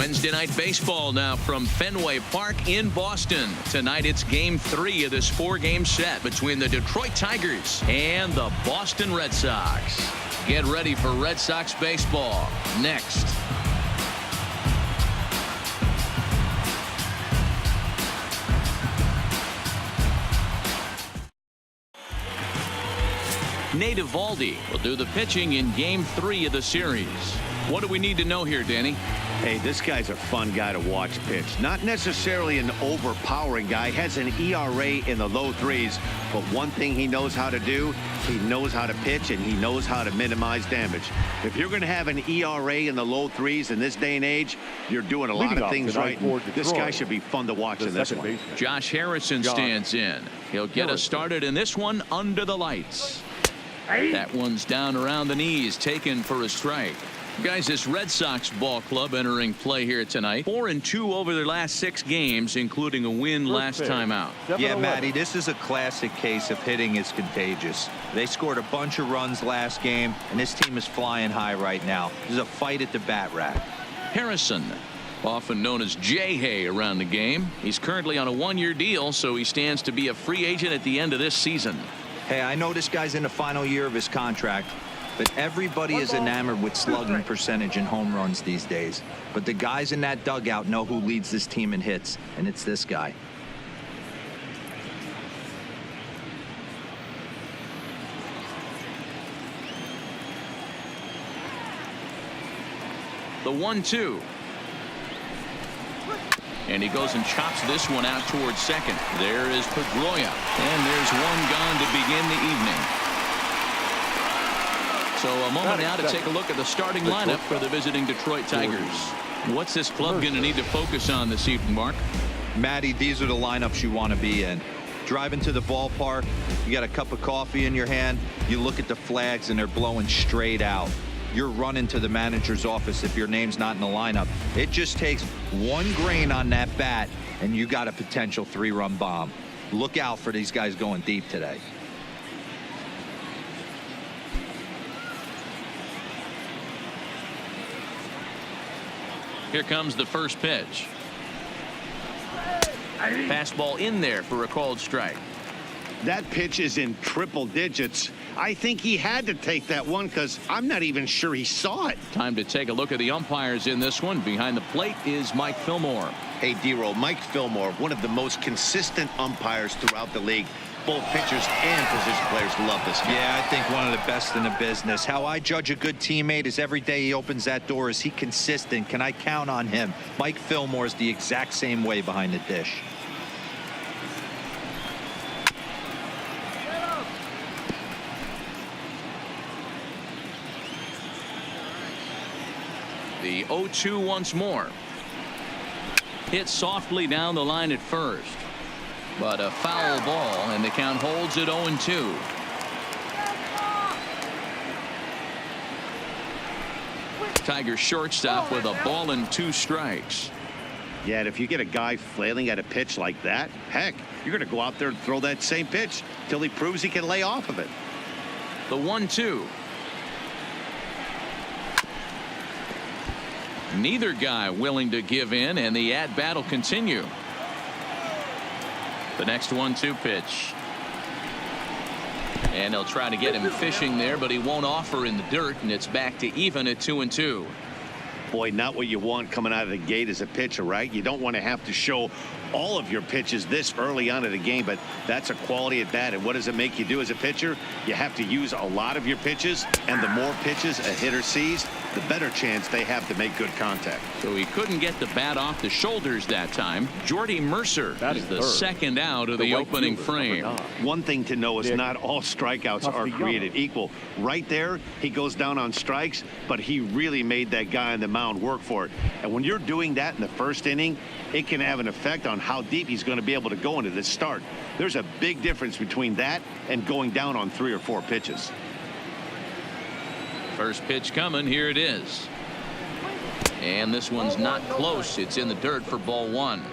Wednesday Night Baseball now from Fenway Park in Boston. Tonight it's Game 3 of this 4-game set between the Detroit Tigers and the Boston Red Sox. Get ready for Red Sox baseball next. Nate Eovaldi will do the pitching in Game 3 of the series. What do we need to know here, Danny? Hey, this guy's a fun guy to watch pitch. Not necessarily an overpowering guy. Has an ERA in the low 3s. But one thing he knows how to do, he knows how to pitch, and he knows how to minimize damage. If you're going to have an ERA in the low 3s in this day and age, you're doing a lot of things right. This guy should be fun to watch in this one. Josh Harrison stands in. He'll get us started in this one under the lights. That one's down around the knees, taken for a strike. Guys, this Red Sox ball club entering play here tonight. 4-2 over their last 6 games, including a win last time out. Yeah, Matty, this is a classic case of hitting is contagious. They scored a bunch of runs last game, and this team is flying high right now. There's a fight at the bat rack. Harrison, often known as J-Hay around the game. He's currently on a 1-year deal, so he stands to be a free agent at the end of this season. Hey, I know this guy's in the final year of his contract, but everybody is enamored with slugging percentage and home runs these days. But the guys in that dugout know who leads this team in hits, and it's this guy. The 1-2. And he goes and chops this one out towards second. There is Pedroia. And there's one gone to begin the evening. So a moment now to take a look at the starting lineup for the visiting Detroit Tigers. What's this club going to need to focus on this evening, Mark? Matty, these are the lineups you want to be in. Driving to the ballpark, you got a cup of coffee in your hand, you look at the flags and they're blowing straight out. You're running to the manager's office if your name's not in the lineup. It just takes one grain on that bat and you got a potential 3-run bomb. Look out for these guys going deep today. Here comes the first pitch. Fastball in there for a called strike. That pitch is in triple digits. I think he had to take that one because I'm not even sure he saw it. Time to take a look at the umpires in this one. Behind the plate is Mike Fillmore. Hey, D-Roll, Mike Fillmore, one of the most consistent umpires throughout the league. Both pitchers and position players love this guy. Yeah, I think one of the best in the business. How I judge a good teammate is every day he opens that door. Is he consistent? Can I count on him? Mike Fillmore is the exact same way behind the dish. The 0-2 once more. Hit softly down the line at first. But a foul ball, and the count holds at 0-2. Tigers shortstop with a ball and 2 strikes. Yeah, and if you get a guy flailing at a pitch like that, heck, you're going to go out there and throw that same pitch till he proves he can lay off of it. The 1-2. Neither guy willing to give in, and the at-bat will continue. The next 1-2 pitch. And they'll try to get him fishing there, but he won't offer in the dirt, and it's back to even at 2-2. Boy, not what you want coming out of the gate as a pitcher, right? You don't want to have to show all of your pitches this early on in the game, but that's a quality at bat. And what does it make you do as a pitcher? You have to use a lot of your pitches, and the more pitches a hitter sees, the better chance they have to make good contact. So he couldn't get the bat off the shoulders that time. Jordy Mercer is the second out of the opening frame. One thing to know is not all strikeouts are created equal. Right there, he goes down on strikes, but he really made that guy on the mound work for it. And when you're doing that in the first inning, it can have an effect on how deep he's going to be able to go into this start. There's a big difference between that and going down on 3 or 4 pitches. First pitch coming. Here it is. And this one's not close. It's in the dirt for ball 1.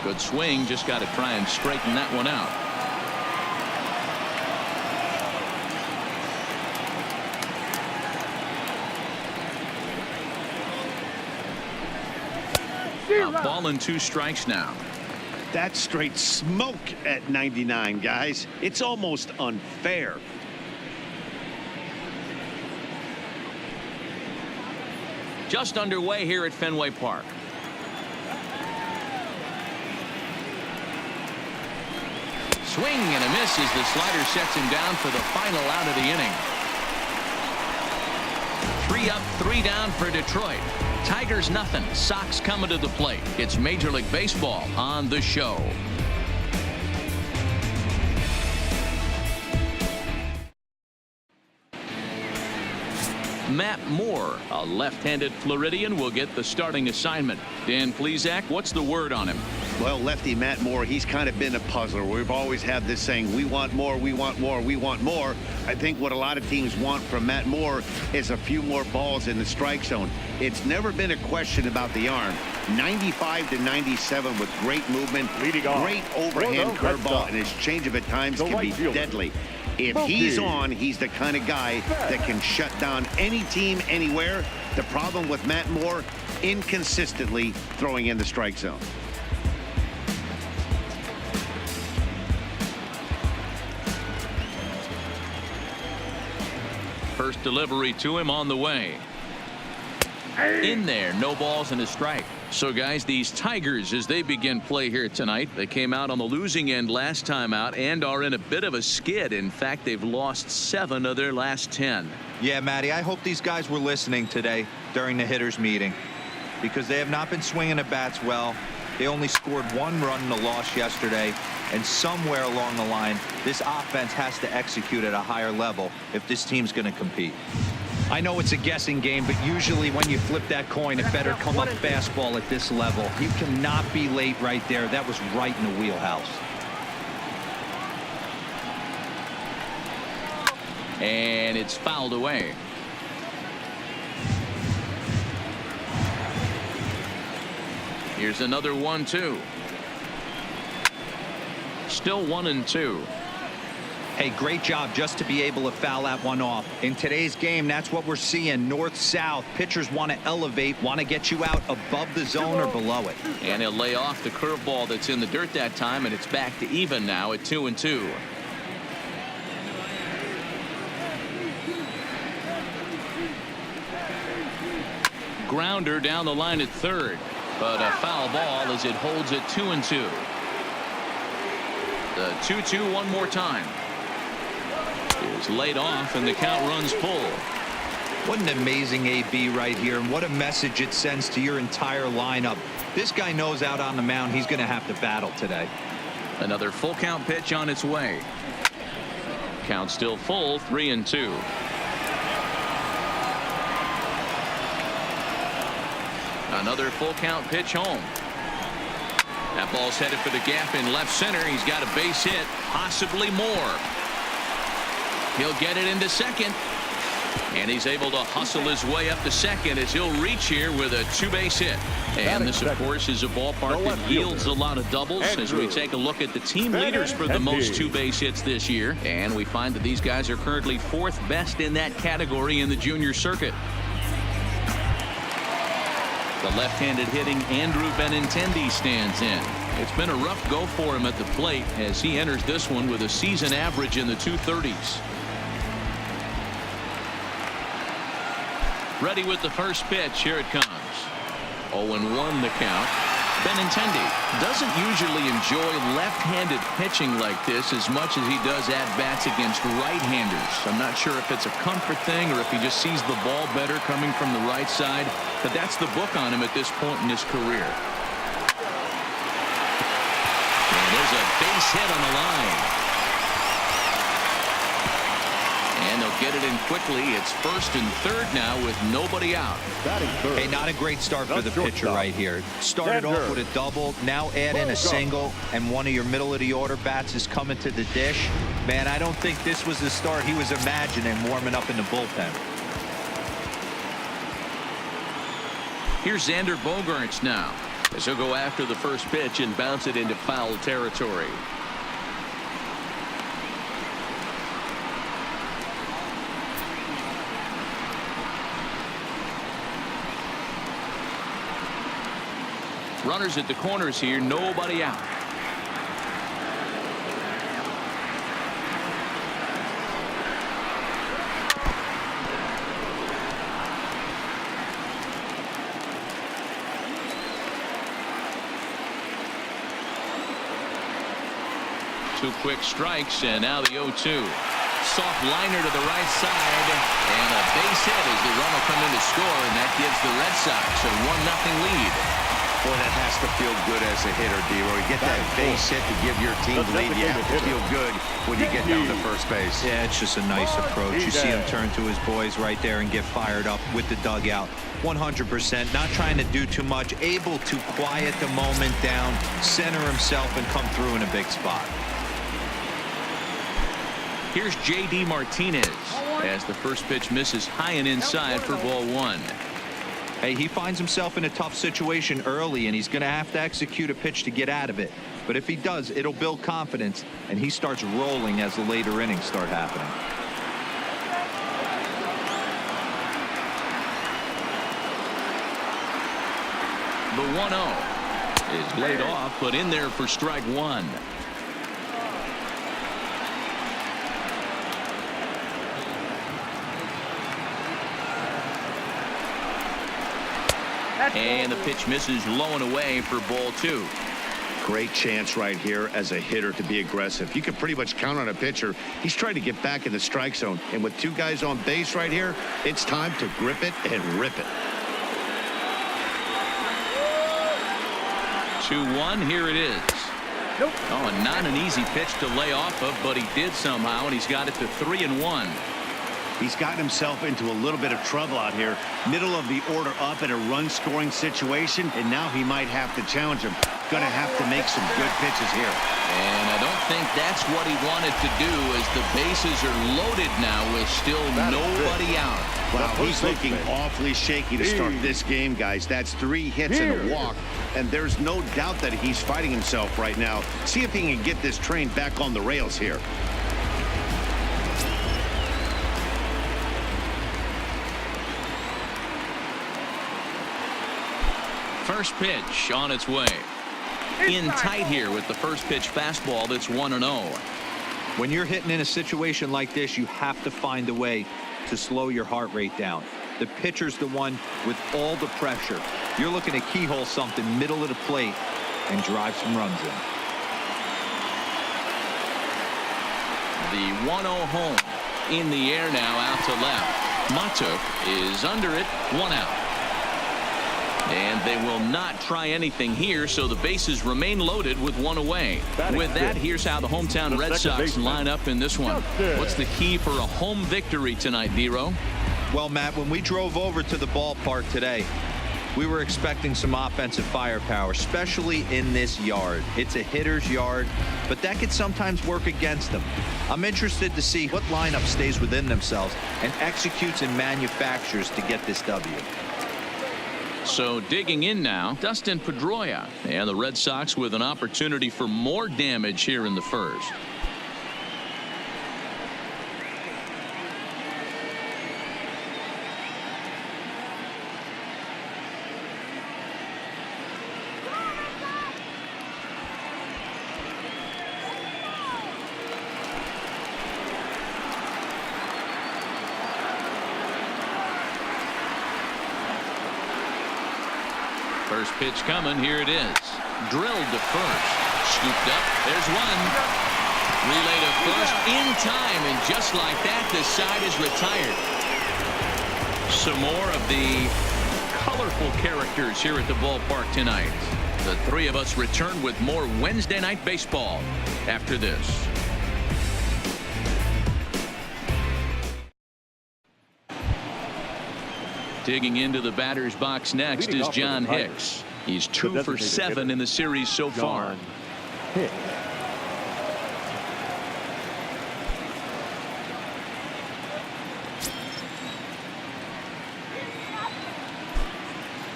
Good swing, just got to try and straighten that one out. A ball and 2 strikes now. That's straight smoke at 99, guys. It's almost unfair. Just underway here at Fenway Park. Swing and a miss as the slider sets him down for the final out of the inning. 3 up, 3 down for Detroit. Tigers nothing. Sox coming to the plate. It's Major League Baseball on the show. Matt Moore, a left-handed Floridian, will get the starting assignment. Dan Plesac, what's the word on him? Well, lefty Matt Moore, he's kind of been a puzzler. We've always had this saying, we want more, we want more, we want more. I think what a lot of teams want from Matt Moore is a few more balls in the strike zone. It's never been a question about the arm. 95 to 97 with great movement, great overhand curveball, and his changeup at times can be deadly. If he's on, he's the kind of guy that can shut down any team anywhere. The problem with Matt Moore, inconsistently throwing in the strike zone. First delivery to him on the way. In there, no balls and a strike. So guys, these Tigers, as they begin play here tonight, they came out on the losing end last time out and are in a bit of a skid. In fact, they've lost 7 of their last 10. Yeah, Matty, I hope these guys were listening today during the hitters meeting, because they have not been swinging the bats well. They only scored 1 run in the loss yesterday, and somewhere along the line, this offense has to execute at a higher level if this team's going to compete. I know it's a guessing game, but usually when you flip that coin, it better come up fastball at this level. You cannot be late right there. That was right in the wheelhouse. And it's fouled away. Here's another 1-2. Still 1-2. Hey, great job just to be able to foul that one off. In today's game, that's what we're seeing. North-south. Pitchers want to elevate, want to get you out above the zone or below it. And he'll lay off the curveball that's in the dirt that time, and it's back to even now at 2-2. Grounder down the line at third, but a foul ball as it holds it 2-2. The 2-2 one more time. Is laid off and the count runs full. What an amazing AB right here, and what a message it sends to your entire lineup. This guy knows out on the mound he's going to have to battle today. Another full count pitch on its way. Count still full, 3-2. Another full count pitch home. That ball's headed for the gap in left center. He's got a base hit, possibly more. He'll get it into second, and he's able to hustle his way up to second as he'll reach here with a 2-base hit. And this, of course, is a ballpark that yields a lot of doubles as we take a look at the team leaders for the most 2-base hits this year. And we find that these guys are currently 4th best in that category in the junior circuit. The left-handed hitting Andrew Benintendi stands in. It's been a rough go for him at the plate as he enters this one with a season average in the 230s. Ready with the first pitch. Here it comes. 0-1 the count. Benintendi doesn't usually enjoy left-handed pitching like this as much as he does at-bats against right-handers. I'm not sure if it's a comfort thing or if he just sees the ball better coming from the right side, but that's the book on him at this point in his career. And there's a base hit on the line. And they'll get it in quickly. It's 1st and 3rd now with nobody out. Hey, not a great start for the pitcher right here. Started off with a double, now add in a single, and one of your middle-of-the-order bats is coming to the dish. Man, I don't think this was the start he was imagining warming up in the bullpen. Here's Xander Bogaerts now. As he'll go after the first pitch and bounce it into foul territory. Runners at the corners here, nobody out. Two quick strikes, and now the 0-2. Soft liner to the right side, and a base hit as the run will come in to score, and that gives the Red Sox a 1-0 lead. Boy, that has to feel good as a hitter, D-Roy. You get that base hit to give your team the lead. You have to feel good when you get down to first base. Yeah, it's just a nice approach. You see him turn to his boys right there and get fired up with the dugout. 100%, not trying to do too much, able to quiet the moment down, center himself, and come through in a big spot. Here's J.D. Martinez as the first pitch misses high and inside for ball one. Hey, he finds himself in a tough situation early, and he's going to have to execute a pitch to get out of it. But if he does, it'll build confidence, and he starts rolling as the later innings start happening. The 1-0 is laid off, but in there for strike one. And the pitch misses low and away for ball two. Great chance right here as a hitter to be aggressive. You can pretty much count on a pitcher. He's trying to get back in the strike zone. And with two guys on base right here, it's time to grip it and rip it. 2-1, here it is. Oh, and not an easy pitch to lay off of, but he did somehow, and he's got it to 3-1. He's gotten himself into a little bit of trouble out here. Middle of the order up in a run-scoring situation, and now he might have to challenge him. Going to have to make some good pitches here. And I don't think that's what he wanted to do, as the bases are loaded now with still nobody out. Wow, he's looking awfully shaky to start this game, guys. That's 3 hits and a walk, and there's no doubt that he's fighting himself right now. See if he can get this train back on the rails here. First pitch on its way. In tight here with the first pitch fastball that's 1-0. When you're hitting in a situation like this, you have to find a way to slow your heart rate down. The pitcher's the one with all the pressure. You're looking to keyhole something middle of the plate and drive some runs in. The 1-0 home in the air now out to left. Matuk is under it, 1 out. And they will not try anything here, so the bases remain loaded with 1 away. With that, here's how the hometown Red Sox line up in this one. What's the key for a home victory tonight, D-Row? Well, Matt, when we drove over to the ballpark today, we were expecting some offensive firepower, especially in this yard. It's a hitter's yard, but that could sometimes work against them. I'm interested to see what lineup stays within themselves and executes and manufactures to get this W. So digging in now, Dustin Pedroia, and the Red Sox with an opportunity for more damage here in the first. First pitch coming. Here it is. Drilled to first. Scooped up. There's one. Relay to first in time. And just like that, the side is retired. Some more of the colorful characters here at the ballpark tonight. The three of us return with more Wednesday Night Baseball after this. Digging into the batter's box next is John Hicks. He's 2 for 7 in the series so far.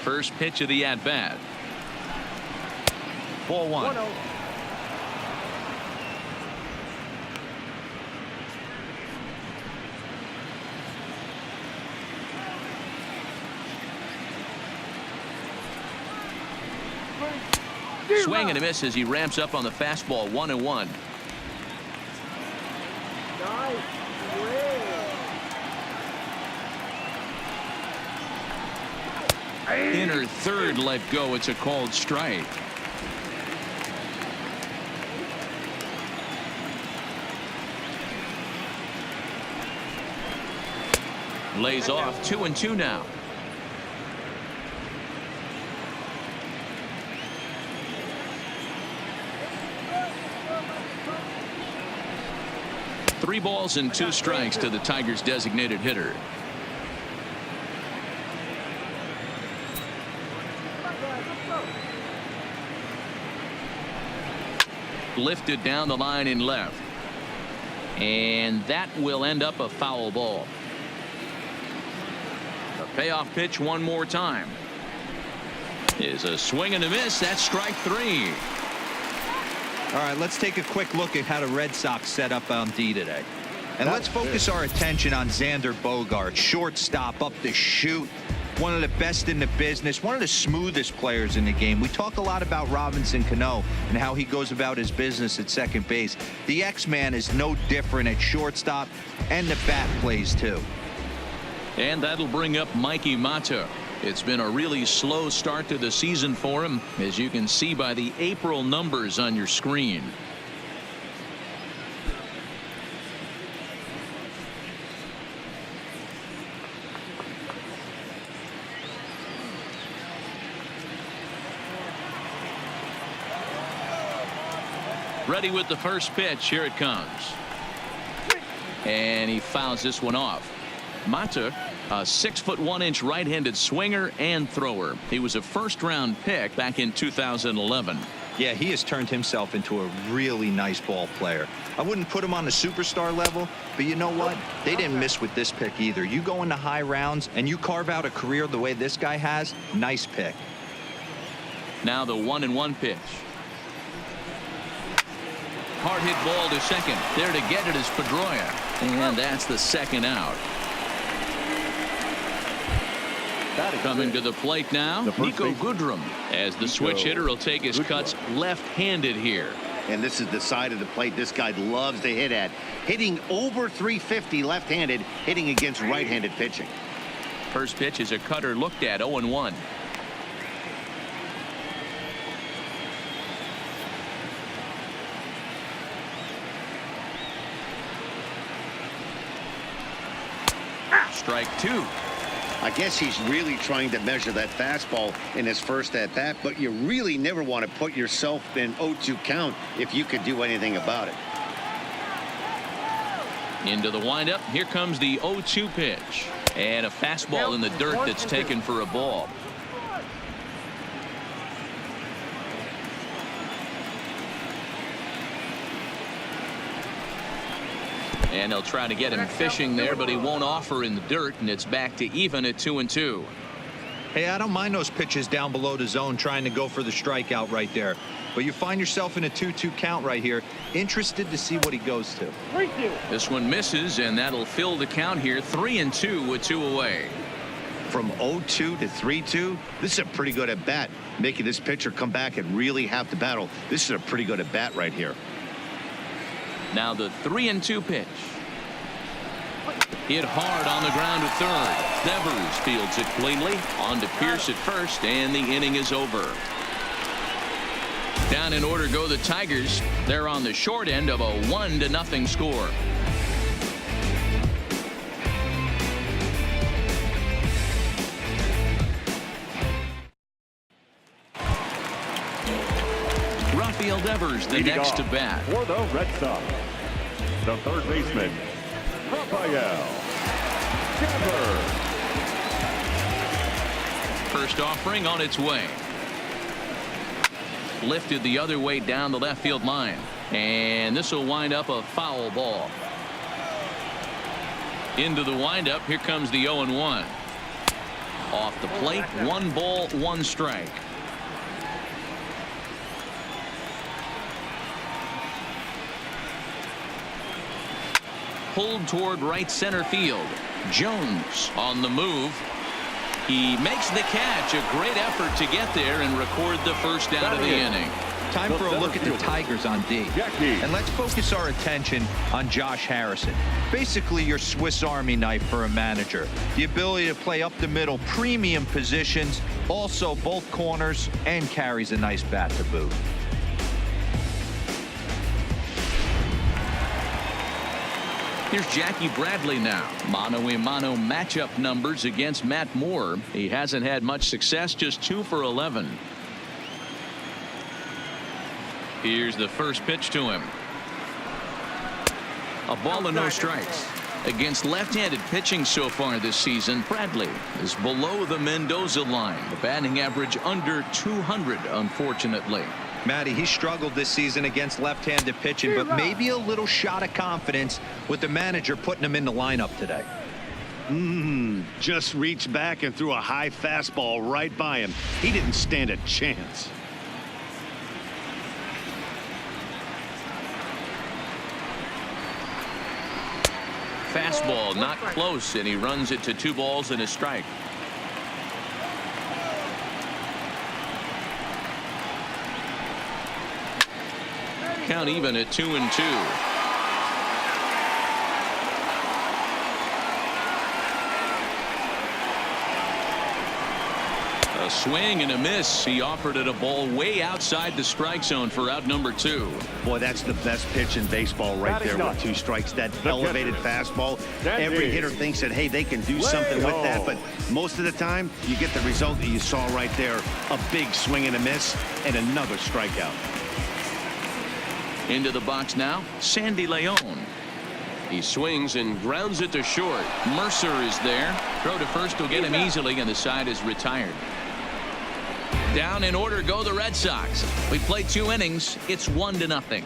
First pitch of the at-bat. Ball one. 1-0. Swing and a miss as he ramps up on the fastball. 1-1. Nice. Inner third let go. It's a called strike. Lays off. 2-2 now. Three balls and 2 strikes to the Tigers' designated hitter. Lifted down the line in left. And that will end up a foul ball. A payoff pitch one more time. Is a swing and a miss. That's strike 3. All right, let's take a quick look at how the Red Sox set up on D today. And let's focus our attention on Xander Bogaerts, shortstop, up the chute, one of the best in the business, one of the smoothest players in the game. We talk a lot about Robinson Cano and how he goes about his business at second base. The X-Man is no different at shortstop, and the bat plays too. And that'll bring up Mikey Mata. It's been a really slow start to the season for him, as you can see by the April numbers on your screen. Ready with the first pitch. Here it comes. And he fouls this one off. Mata, a 6'1" right-handed swinger and thrower. He was a first-round pick back in 2011. Yeah, he has turned himself into a really nice ball player. I wouldn't put him on the superstar level, but you know what? They didn't miss with this pick either. You go into high rounds and you carve out a career the way this guy has. Nice pick. Now the 1-1 pitch. Hard hit ball to second. There to get it is Pedroia. And that's the second out. Coming to the plate now, Nico Goodrum, as the switch hitter will take his cuts left-handed here. And this is the side of the plate this guy loves to hit at. Hitting over 350 left-handed, hitting against right-handed pitching. First pitch is a cutter looked at. 0-1. Strike 2. I guess he's really trying to measure that fastball in his first at bat, but you really never want to put yourself in 0-2 count if you could do anything about it. Into the windup. Here comes the 0-2 pitch. And a fastball in the dirt that's taken for a ball. And they'll try to get him fishing there, but he won't offer in the dirt, and it's back to even at 2-2. Hey, I don't mind those pitches down below the zone trying to go for the strikeout right there. But you find yourself in a 2-2 count right here. Interested to see what he goes to. This one misses, and that'll fill the count here. 3-2 with 2 away. From 0-2 to 3-2, this is a pretty good at bat. Making this pitcher come back and really have to battle. This is a pretty good at bat right here. Now the 3-2 pitch. Hit hard on the ground to third. Devers fields it cleanly. On to Pierce at first, and the inning is over. Down in order go the Tigers. They're on the short end of a 1-0 score. Rafael Devers, the next to bat. For the Red Sox, the third baseman, Rafael Devers. First offering on its way. Lifted the other way down the left field line. And this will wind up a foul ball. Into the windup. Here comes the 0-1. Off the plate. 1 ball, 1 strike. pulled toward right center field. Jones on the move. He makes the catch. A great effort to get there and record the first out of the inning. Time for a look at the Tigers on D. And let's focus our attention on Josh Harrison. Basically your Swiss Army knife for a manager. The ability to play up the middle, premium positions, also both corners, and carries a nice bat to boot. Here's Jackie Bradley now. Mano-a-mano matchup numbers against Matt Moore. He hasn't had much success, just 2 for 11. Here's the first pitch to him. A ball and no strikes. Against left-handed pitching so far this season, Bradley is below the Mendoza line. The batting average under 200, unfortunately. Matty, he struggled this season against left-handed pitching, but maybe a little shot of confidence with the manager putting him in the lineup today. Just reached back and threw a high fastball right by him. He didn't stand a chance. Fastball not close, and he runs it to 2 balls and a strike. Count even at 2-2. A swing and a miss. He offered it a ball way outside the strike zone for out number 2. Boy, that's the best pitch in baseball right there with 2 strikes. That elevated fastball. Every hitter thinks that, hey, they can do something with that. But most of the time, you get the result that you saw right there. A big swing and a miss and another strikeout. Into the box now, Sandy Leon. He swings and grounds it to short. Mercer is there. Throw to first will get him easily, and the side is retired. Down in order go the Red Sox. We played 2 innings. It's 1-0.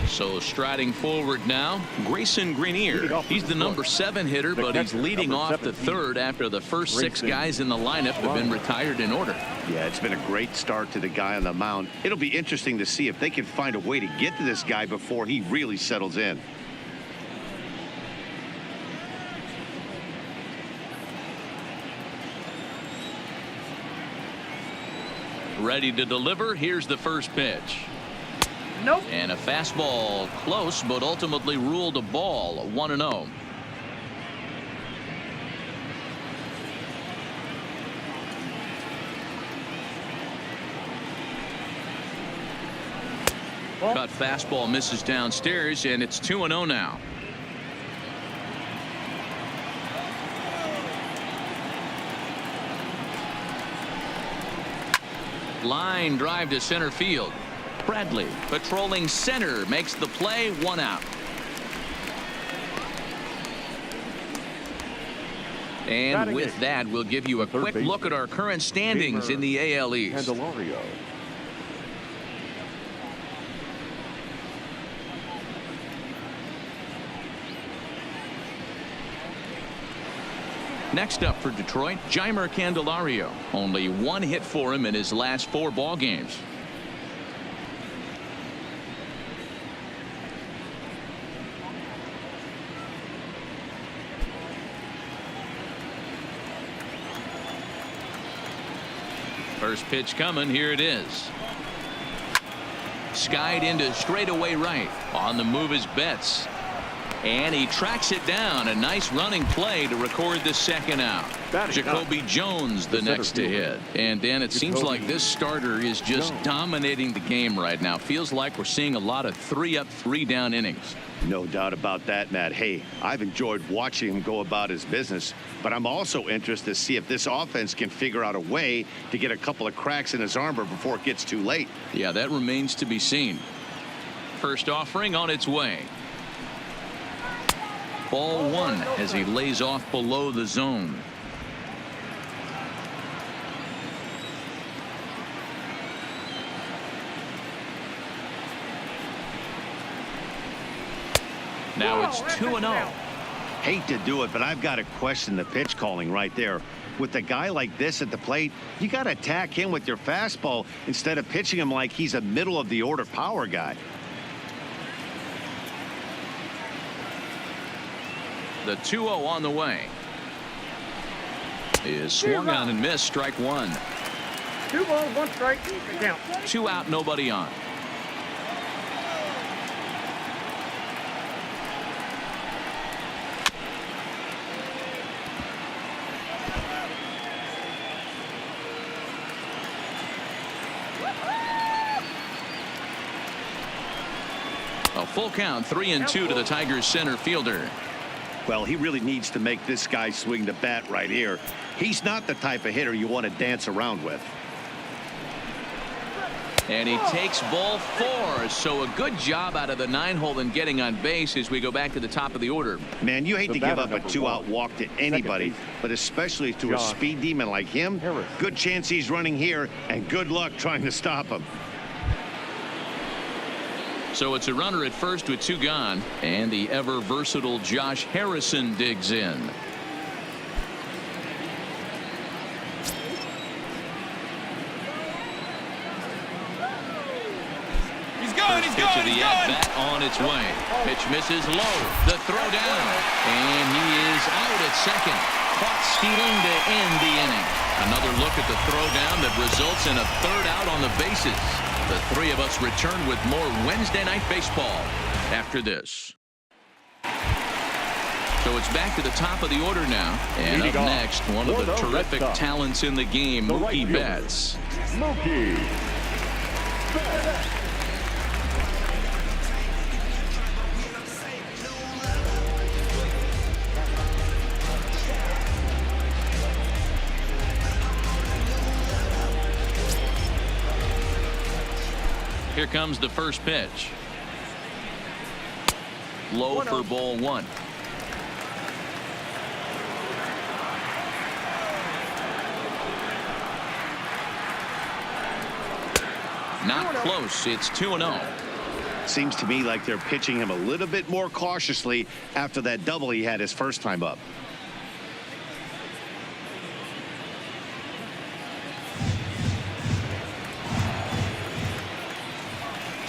So striding forward now, Grayson Greenier. He's the number 7 hitter, but he's leading off the 3rd after the first 6 guys in the lineup have been retired in order. Yeah, it's been a great start to the guy on the mound. It'll be interesting to see if they can find a way to get to this guy before he really settles in. Ready to deliver. Here's the first pitch. Nope. And a fastball close, but ultimately ruled a ball. 1-0. Cut fastball misses downstairs, and it's 2-0 now. Line drive to center field. Bradley patrolling center makes the play. 1 out. And with that, we'll give you a quick look at our current standings in the AL East. Next up for Detroit, Jeimer Candelario. Only 1 hit for him in his last 4 ball games. First pitch coming. Here it is. Skied into straightaway right. On the move is Betts. And he tracks it down. A nice running play to record the 2nd out. Jacoby Jones the next to hit. And Dan, it seems like this starter is just dominating the game right now. Feels like we're seeing a lot of 3-up, 3-down innings. No doubt about that, Matt. Hey, I've enjoyed watching him go about his business, but I'm also interested to see if this offense can figure out a way to get a couple of cracks in his armor before it gets too late. Yeah, that remains to be seen. First offering on its way. Ball 1 as he lays off below the zone. Now it's 2-0. Hate to do it, but I've got to question the pitch calling right there. With a guy like this at the plate, you got to attack him with your fastball instead of pitching him like he's a middle-of-the-order power guy. The 2-0 on the way. Is swung on and missed. Strike one. 2 balls, 1 strike. Count. 2 out, nobody on. A full count, 3-2 to the Tigers center fielder. Well, he really needs to make this guy swing the bat right here. He's not the type of hitter you want to dance around with. And he takes ball 4. So a good job out of the 9-hole in getting on base as we go back to the top of the order. Man, you hate to give up a 2-out walk to anybody, but especially to a speed demon like him. Good chance he's running here, and good luck trying to stop him. So it's a runner at first with 2 gone, and the ever versatile Josh Harrison digs in. He's going, he's going, Pitch of the at-bat on its way. Pitch misses low. The throw down, and he is out at second. Caught stealing to end the inning. Another look at the throw down that results in a 3rd out on the bases. The 3 of us return with more Wednesday Night Baseball after this. So it's back to the top of the order now. And up next, one of the terrific talents in the game, Mookie Betts. Mookie Betts. Here comes the first pitch. Low for ball 1. Not close. It's 2-0. Seems to me like they're pitching him a little bit more cautiously after that double he had his first time up.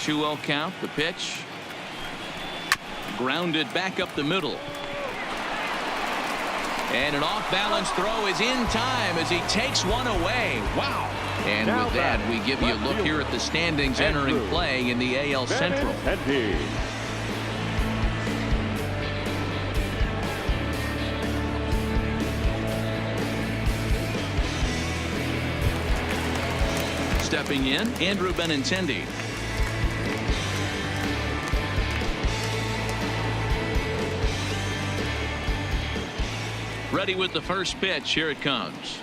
Two-0 count. The pitch. Grounded back up the middle. And an off-balance throw is in time as he takes one away. Wow. And with that, we give you a look here at the standings entering play in the AL Central. Stepping in, Andrew Benintendi. Ready with the first pitch. Here it comes.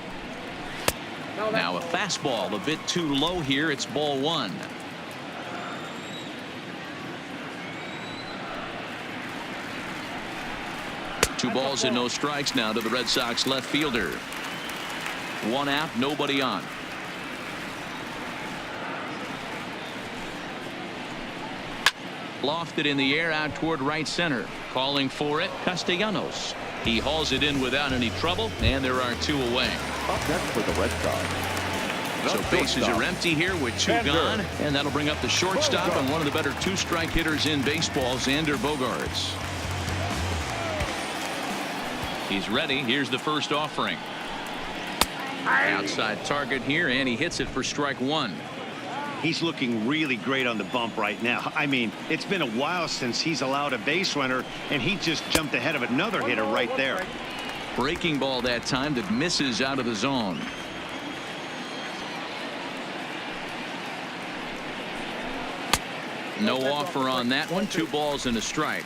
Now a fastball a bit too low here. It's ball 1. Two balls and no strikes now to the Red Sox left fielder. 1 out, nobody on. Lofted in the air out toward right center. Calling for it, Castellanos. He hauls it in without any trouble, and there are 2 away. Up next for the Red Sox. So bases are empty here with 2 gone, and that'll bring up the shortstop and one of the better 2-strike hitters in baseball, Xander Bogaerts. He's ready. Here's the first offering. Outside target here, and he hits it for strike 1. He's looking really great on the bump right now. I mean, it's been a while since he's allowed a base runner, and he just jumped ahead of another hitter right there. Breaking ball that time that misses out of the zone. No offer on that one. 2 balls and a strike.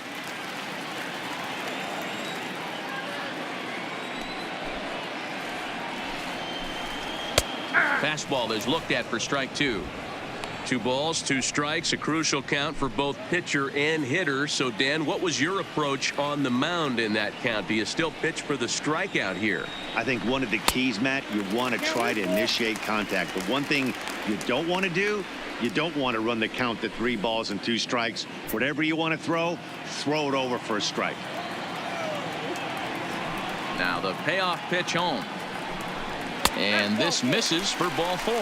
Fastball is looked at for strike 2. 2 balls, 2 strikes, a crucial count for both pitcher and hitter. So, Dan, what was your approach on the mound in that count? Do you still pitch for the strikeout here? I think one of the keys, Matt, you want to try to initiate contact. The one thing you don't want to do, you don't want to run the count to 3 balls and 2 strikes. Whatever you want to throw it over for a strike. Now the payoff pitch home. And this misses for ball 4.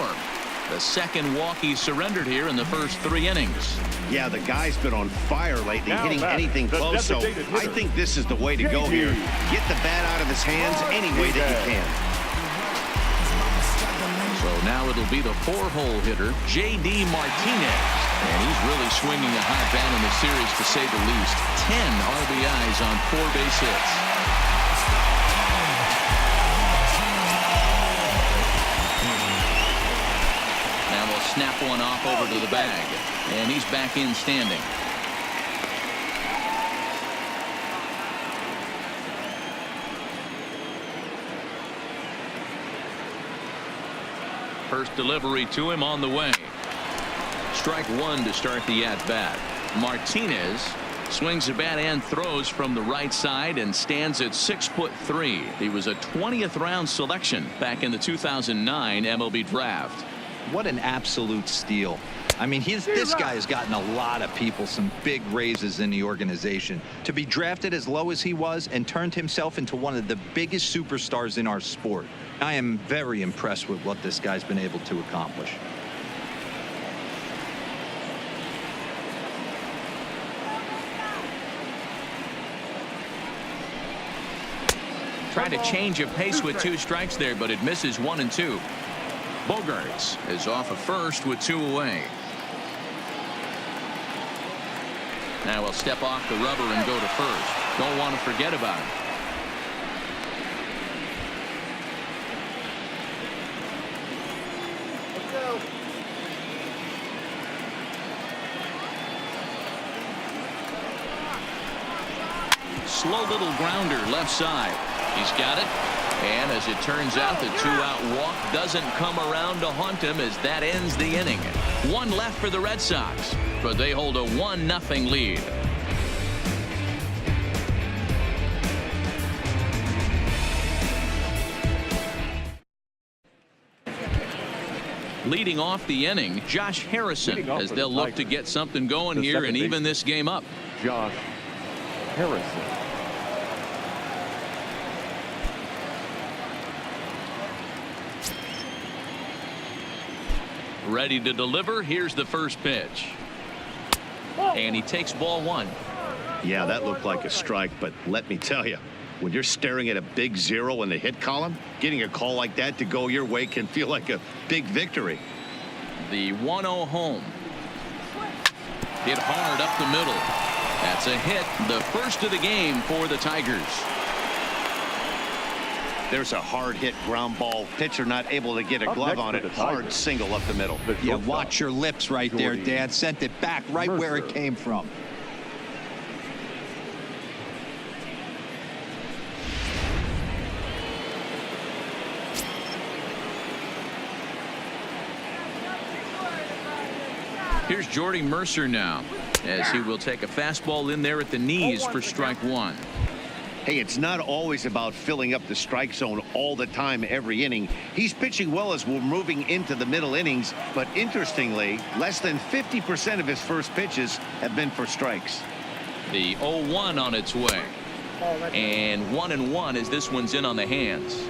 The second walk he surrendered here in the first 3 innings. Yeah, the guy's been on fire lately, Now hitting batting, anything the close. So designated hitter. I think this is the way to go here. Get the bat out of his hands any way that you can. So now it'll be the 4-hole hitter, J.D. Martinez. And he's really swinging a hot bat in the series, to say the least. 10 RBIs on 4 base hits. Now we'll snap one off over to the bag. And he's back in standing. First delivery to him on the way. Strike 1 to start the at-bat. Martinez swings the bat and throws from the right side and stands at 6'3". He was a 20th round selection back in the 2009 MLB draft. What an absolute steal. I mean, this guy has gotten a lot of people some big raises in the organization. To be drafted as low as he was and turned himself into one of the biggest superstars in our sport. I am very impressed with what this guy's been able to accomplish. Tried to change of pace with 2 strikes there, but it misses 1 and 2. Bogarts is off of first with 2 away. Now he'll step off the rubber and go to first. Don't want to forget about him. Slow little grounder left side. He's got it. And as it turns out, the 2-out walk doesn't come around to haunt him, as that ends the inning. 1 left for the Red Sox, but they hold a 1-0 lead. Leading off the inning, Josh Harrison, as they'll look to get something going here and even this game up. Josh Harrison. Ready to deliver. Here's the first pitch. And he takes ball 1. Yeah, that looked like a strike, but let me tell you, when you're staring at a big 0 in the hit column, getting a call like that to go your way can feel like a big victory. The 1-0 home. Hit hard up the middle. That's a hit, the first of the game for the Tigers. There's a hard hit ground ball. Pitcher not able to get a glove on it. Hard single up the middle. Yeah, watch your lips right there, Dan. Sent it back right where it came from. Here's Jordy Mercer now, as he will take a fastball in there at the knees for strike 1. Hey, it's not always about filling up the strike zone all the time every inning. He's pitching well as we're moving into the middle innings, but interestingly, less than 50% of his first pitches have been for strikes. The 0-1 on its way. And 1-1 as this one's in on the hands.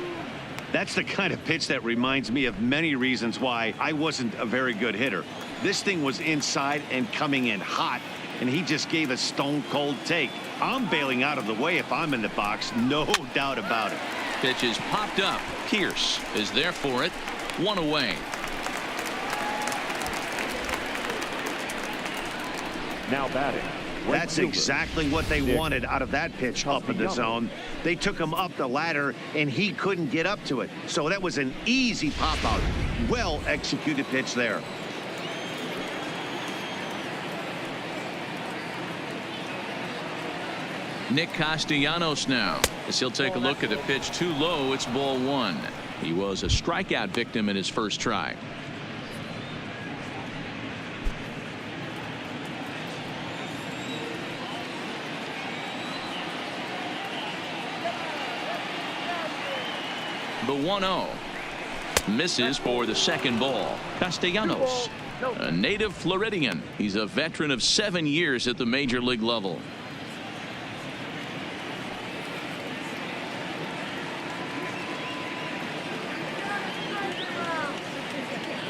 That's the kind of pitch that reminds me of many reasons why I wasn't a very good hitter. This thing was inside and coming in hot, and he just gave a stone-cold take. I'm bailing out of the way if I'm in the box, no doubt about it. Pitch is popped up. Pierce is there for it. 1 away. Now batting. That's exactly what they wanted out of that pitch up in the zone. They took him up the ladder, and he couldn't get up to it. So that was an easy pop-out. Well-executed pitch there. Nick Castellanos now, as he'll take a look at a pitch too low. It's ball 1. He was a strikeout victim in his first try. The 1-0 misses for the second ball. Castellanos, a native Floridian. He's a veteran of 7 years at the major league level.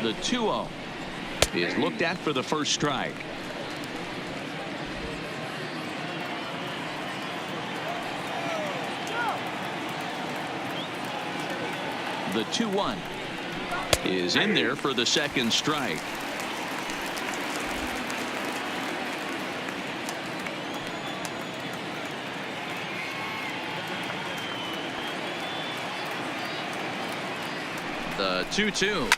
The 2-0 is looked at for the first strike. The 2-1 is in there for the second strike. The 2-2.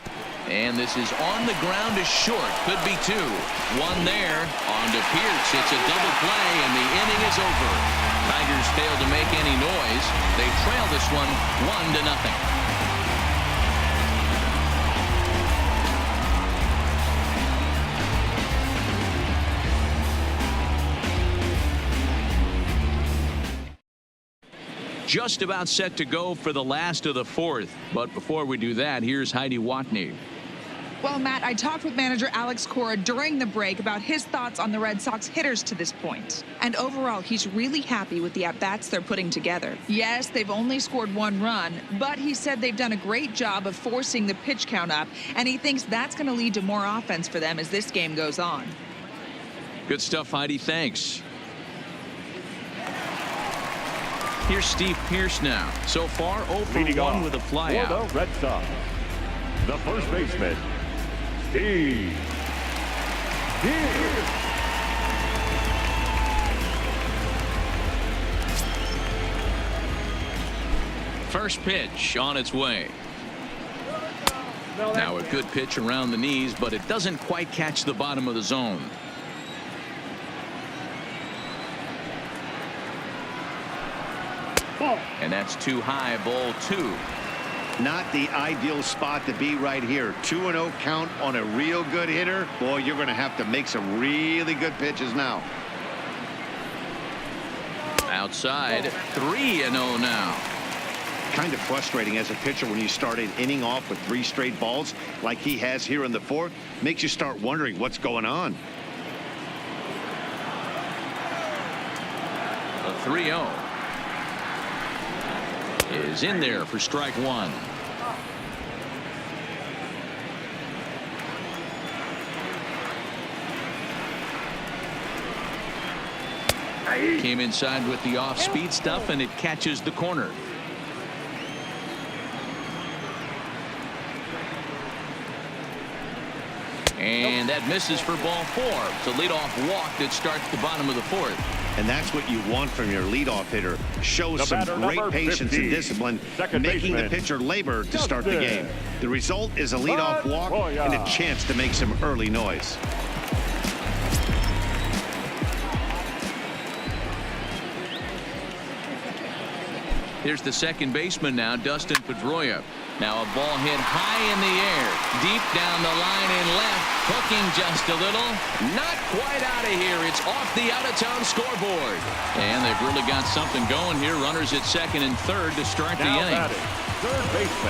And this is on the ground is short. Could be two. One there. On to Pierce. It's a double play, and the inning is over. Tigers failed to make any noise. They trail this one 1-0. Just about set to go for the last of the fourth. But before we do that, here's Heidi Watney. Well, Matt, I talked with manager Alex Cora during the break about his thoughts on the Red Sox hitters to this point. And overall, he's really happy with the at-bats they're putting together. Yes, they've only scored 1 run, but he said they've done a great job of forcing the pitch count up, and he thinks that's going to lead to more offense for them as this game goes on. Good stuff, Heidi. Thanks. Here's Steve Pierce now. So far, 0 for 1 with a flyout. For the Red Sox, the first baseman, Steve Pierce. First pitch on its way. Now a good pitch around the knees, but it doesn't quite catch the bottom of the zone. And that's too high, ball 2. Not the ideal spot to be right here. 2-0 count on a real good hitter. Boy, you're going to have to make some really good pitches now. Outside, 3-0 now. Kind of frustrating as a pitcher when you start an inning off with 3 straight balls like he has here in the 4th. Makes you start wondering what's going on. The 3-0 is in there for strike 1. Came inside with the off-speed stuff, and it catches the corner. And that misses for ball 4. It's a leadoff walk that starts the bottom of the 4th. And that's what you want from your leadoff hitter. Shows some great patience and discipline, making the pitcher labor to start the game. The result is a leadoff walk and a chance to make some early noise. Here's the second baseman now, Dustin Pedroia. Now a ball hit high in the air, deep down the line in left, hooking just a little. Not quite out of here. It's off the out-of-town scoreboard. And they've really got something going here. Runners at second and third to start the inning.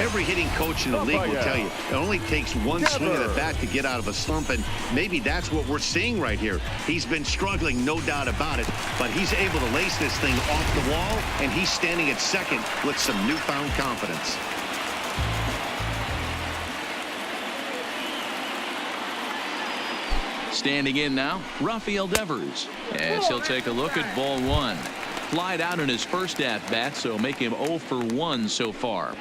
Every hitting coach in the league will tell you it only takes one swing of the bat to get out of a slump, and maybe that's what we're seeing right here. He's been struggling, no doubt about it, but he's able to lace this thing off the wall, and he's standing at second with some newfound confidence. Standing in now, Rafael Devers, as he'll take a look at ball 1. Flied out in his first at-bat, so make him 0 for 1 so far.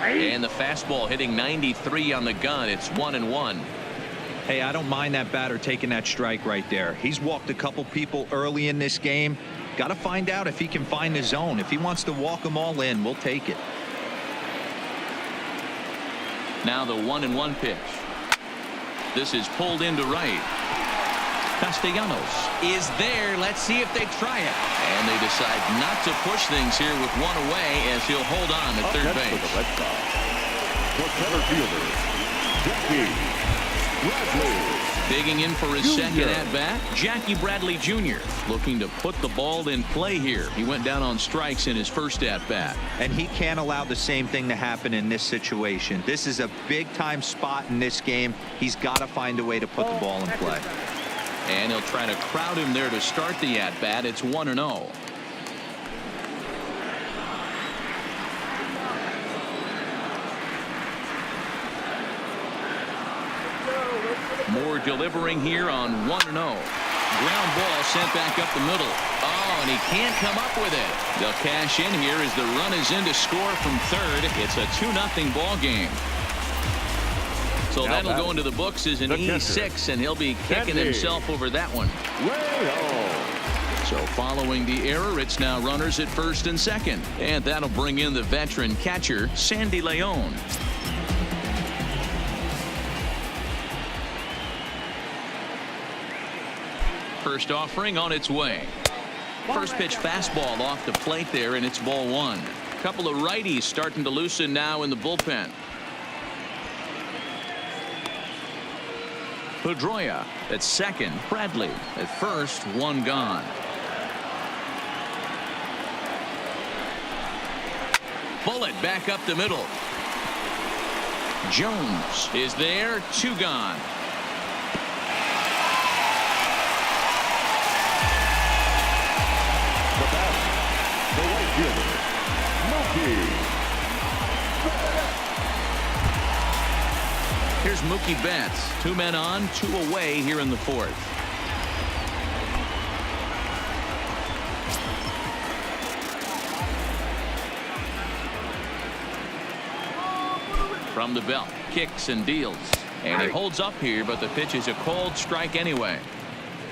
And the fastball hitting 93 on the gun. It's 1-1. Hey, I don't mind that batter taking that strike right there. He's walked a couple people early in this game. Got to find out if he can find the zone. If he wants to walk them all in, we'll take it. Now the 1-1 pitch. This is pulled into right. Castellanos is there. Let's see if they try it. And they decide not to push things here with one away as he'll hold on at third base. For the Red Sox, the center fielder, Jackie Bradley. Digging in for his second at-bat, Jackie Bradley Jr. looking to put the ball in play here. He went down on strikes in his first at-bat. And he can't allow the same thing to happen in this situation. This is a big-time spot in this game. He's got to find a way to put the ball in play. And he'll try to crowd him there to start the at-bat. It's 1-0. Moore delivering here on 1-0. Ground ball sent back up the middle. Oh, and he can't come up with it. They'll cash in here as the run is in to score from third. It's a 2-0 ball game. So that'll go into the books as an E6, and he'll be kicking himself over that one. So following the error, it's now runners at first and second. And that'll bring in the veteran catcher, Sandy Leon. First offering on its way. First pitch fastball off the plate there, and it's ball one. A couple of righties starting to loosen now in the bullpen. Pedroia at second. Bradley at first. One gone. Bullet back up the middle. Jones is there. Two gone. Here's Mookie Betts. 2 men on, 2 away here in the fourth. From the belt, kicks and deals. And he holds up here, but the pitch is a cold strike anyway.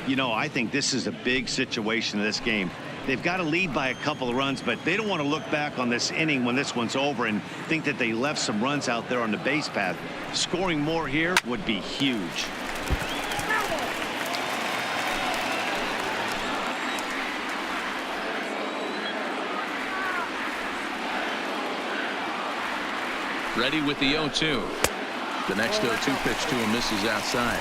You know, I think this is a big situation in this game. They've got to lead by a couple of runs, but they don't want to look back on this inning when this one's over and think that they left some runs out there on the base path. Scoring more here would be huge. Ready with the 0-2. The next 0-2 pitch to him misses outside.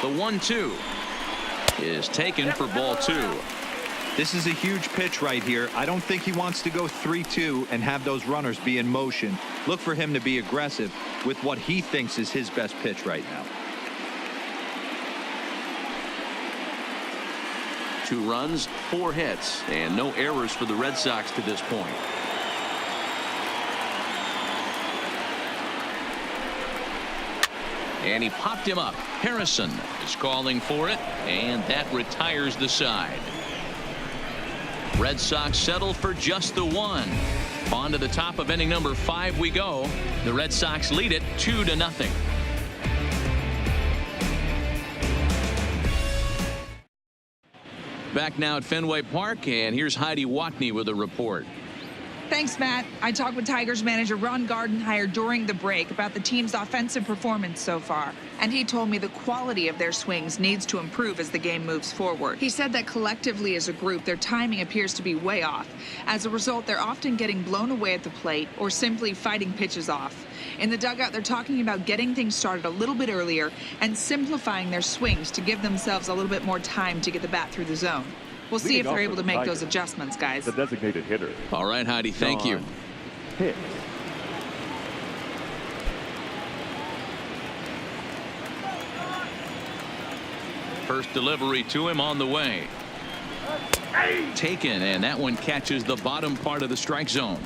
The 1-2 is taken for ball 2. This is a huge pitch right here. I don't think he wants to go 3-2 and have those runners be in motion. Look for him to be aggressive with what he thinks is his best pitch right now. 2 runs, 4 hits, and no errors for the Red Sox to this point. And he popped him up. Harrison is calling for it, and that retires the side. Red Sox settle for just the 1. On to the top of inning number 5 we go. The Red Sox lead it 2-0. Back now at Fenway Park, and here's Heidi Watney with a report. Thanks, Matt. I talked with Tigers manager Ron Gardenhire during the break about the team's offensive performance so far, and he told me the quality of their swings needs to improve as the game moves forward. He said that collectively as a group, their timing appears to be way off. As a result, they're often getting blown away at the plate or simply fighting pitches off. In the dugout, they're talking about getting things started a little bit earlier and simplifying their swings to give themselves a little bit more time to get the bat through the zone. We'll see if they're able to make those adjustments, guys. The designated hitter. All right, Heidi, thank you. Hit. First delivery to him on the way. Taken, and that one catches the bottom part of the strike zone.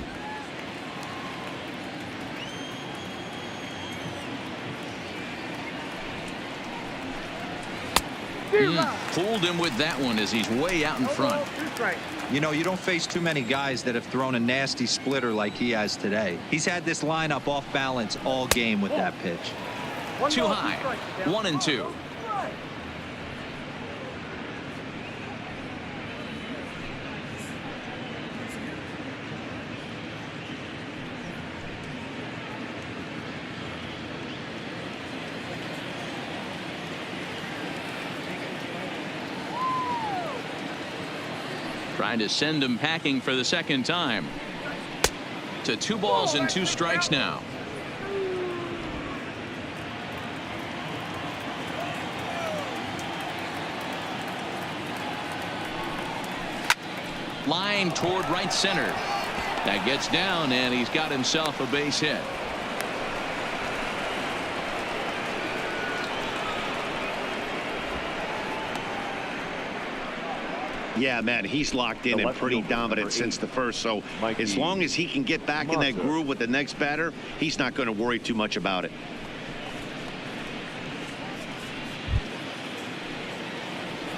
Pulled him with that one as he's way out in front. You know, you don't face too many guys that have thrown a nasty splitter like he has today. He's had this lineup off balance all game with that pitch. Too high. 1-2. Trying to send him packing for the second time. To 2 balls and 2 strikes now. Line toward right center. That gets down, and he's got himself a base hit. Yeah, man, he's locked in and pretty dominant since the first. So as long as he can get back in that groove with the next batter, he's not going to worry too much about it.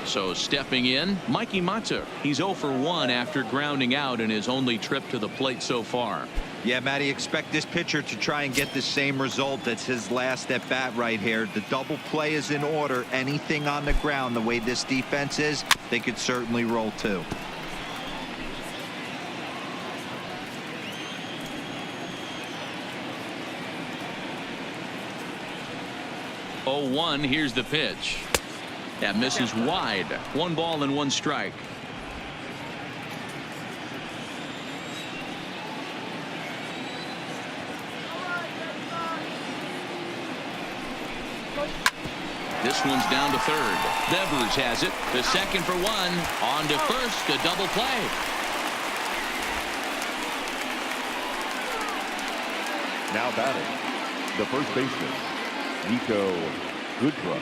So stepping in, Mikey Mata. He's 0 for 1 after grounding out in his only trip to the plate so far. Yeah, Matty, expect this pitcher to try and get the same result. That's his last at bat right here. The double play is in order. Anything on the ground, the way this defense is, they could certainly roll too. Oh, 1. Here's the pitch. That misses wide. 1 ball and 1 strike. This one's down to third. Devers has it. The second for 1. On to first. A double play. Now batting, the first baseman, Nico Goodrum.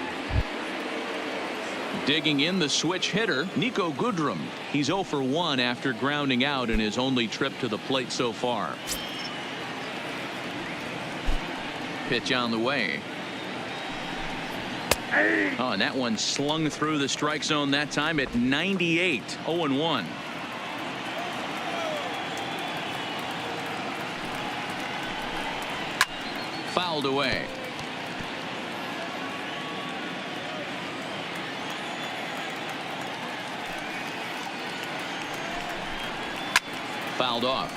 Digging in the switch hitter, Nico Goodrum. He's 0 for 1 after grounding out in his only trip to the plate so far. Pitch on the way. Oh, and that one slung through the strike zone that time at 98. 0-1. Fouled away. Fouled off.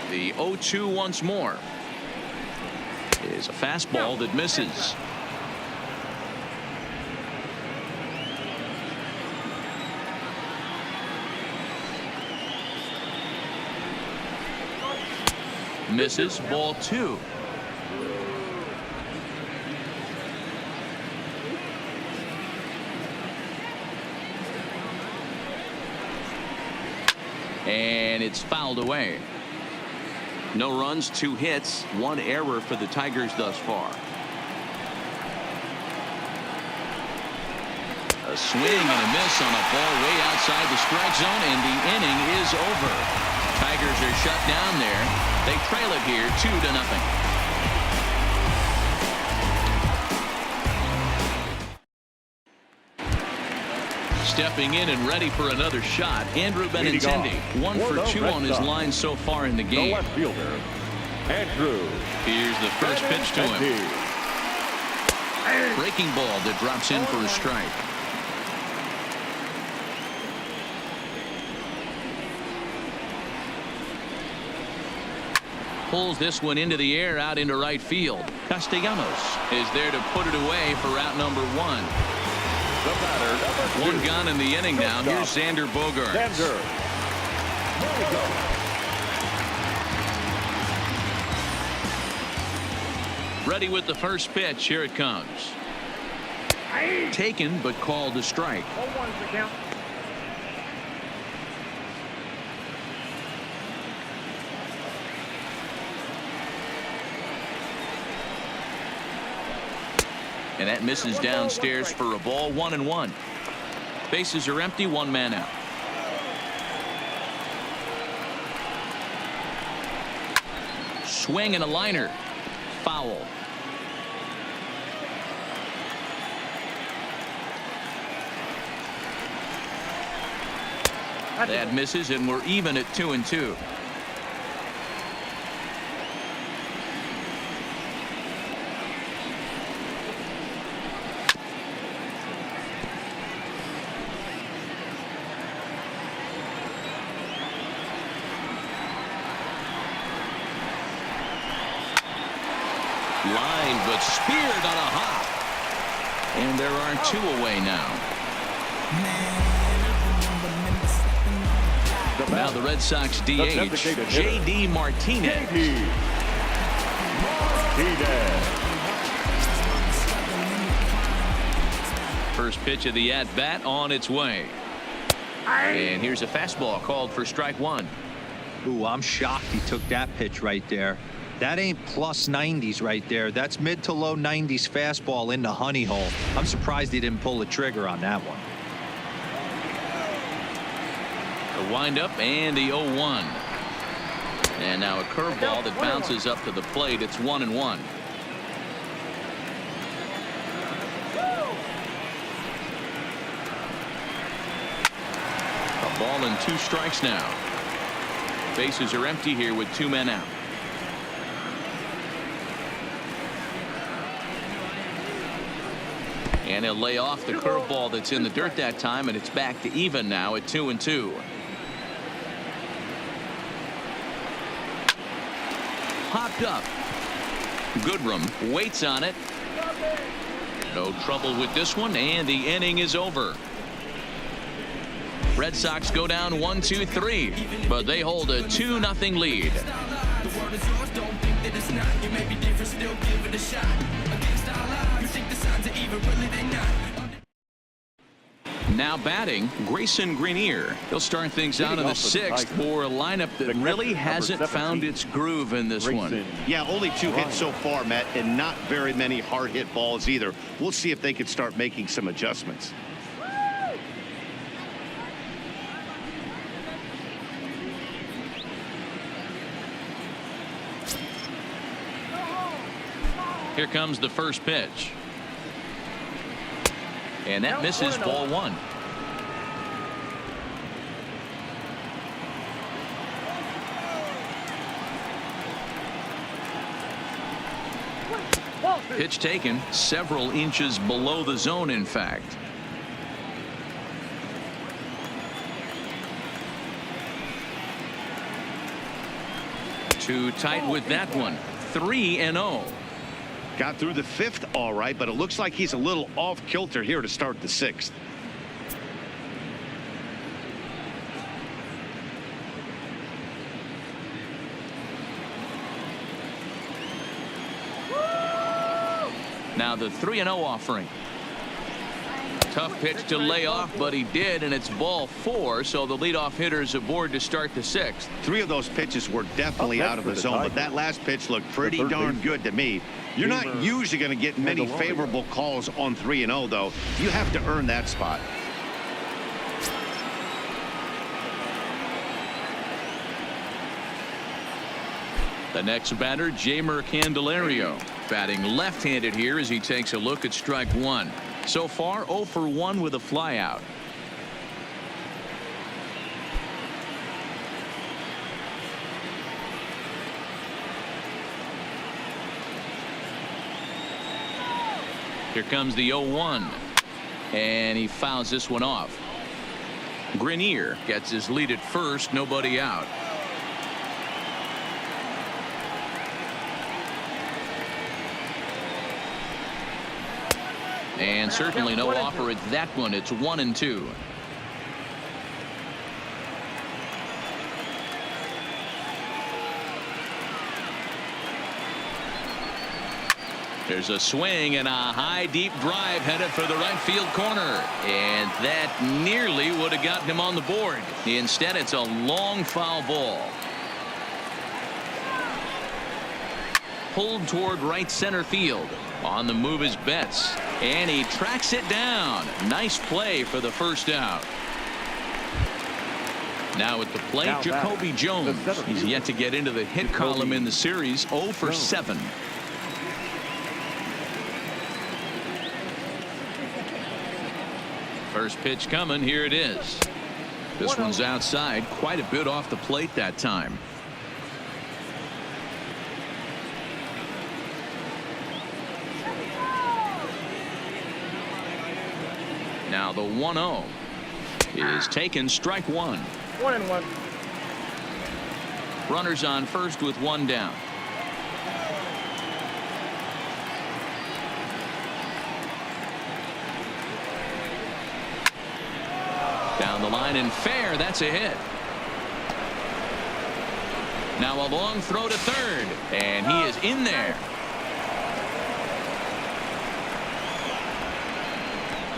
The 0-2 once more is a fastball that misses. Misses. Ball 2. And it's fouled away. No runs, 2 hits, 1 error for the Tigers thus far. A swing and a miss on a ball way outside the strike zone, and the inning is over. Tigers are shut down there. They trail it here 2-0. Stepping in and ready for another shot, Andrew Benintendi. 1 for 2 on his line so far in the game. The left fielder, Andrew. Here's the first pitch to him. Breaking ball that drops in for a strike. Pulls this one into the air out into right field. Castellanos is there to put it away for out number 1. The batter, number 2. 1 gone in the inning now. Here's Xander Bogaerts. Ready with the first pitch. Here it comes. Taken but called a strike. 0-1's the count. And that misses downstairs for a ball. 1-1. Bases are empty. 1 man out. Swing and a liner. Foul. That misses, and we're even at 2-2. Line, but speared on a hop. And there are 2 away now. Now the Red Sox DH, J.D. Martinez. First pitch of the at-bat on its way. And here's a fastball called for strike 1. Ooh, I'm shocked he took that pitch right there. That ain't plus 90s right there. That's mid to low 90s fastball in the honey hole. I'm surprised he didn't pull the trigger on that one. The windup and the 0-1. And now a curveball that bounces up to the plate. It's 1-1. A ball and 2 strikes now. Bases are empty here with 2 men out. And he'll lay off the curveball that's in the dirt that time, and it's back to even now at 2-2. Popped up. Goodrum waits on it. No trouble with this one, and the inning is over. Red Sox go down 1-2-3, but they hold a 2-0 lead. Now batting, Grayson Greenier. He'll start things out in the 6th for a lineup that really hasn't found its groove in this one. Yeah, only 2 hits so far, Matt, and not very many hard hit balls either. We'll see if they can start making some adjustments. Here comes the first pitch. And that misses, ball 1. Pitch taken several inches below the zone, in fact. Too tight with that one. 3-0. Got through the 5th all right, but it looks like he's a little off kilter here to start the 6th. Now the 3-0 offering. Tough pitch to lay off, but he did, and it's ball 4, so the leadoff hitter's aboard to start the 6th. 3 of those pitches were definitely out of the zone, but that last pitch looked pretty darn good to me. You're not usually going to get many favorable calls on 3-0, though. You have to earn that spot. The next batter, Jeimer Candelario, batting left-handed here as he takes a look at strike 1. So far 0 for 1 with a flyout. Here comes the 0-1, and he fouls this one off. Greenier gets his lead at first, nobody out. And certainly no offer at that one. It's 1-2. There's a swing and a high deep drive headed for the right field corner, and that nearly would have gotten him on the board. Instead, it's a long foul ball. Pulled toward right center field. On the move is Betts, and he tracks it down. Nice play for the first out. Now at the plate, Jacoby Jones. He's yet to get into the hit column in the series. 0 for 7. First pitch coming. Here it is. This one's outside, quite a bit off the plate that time. Now the 1-0 is taken, strike 1. 1-1. Runners on first with 1 down. Down the line and fair. That's a hit. Now a long throw to third, and he is in there.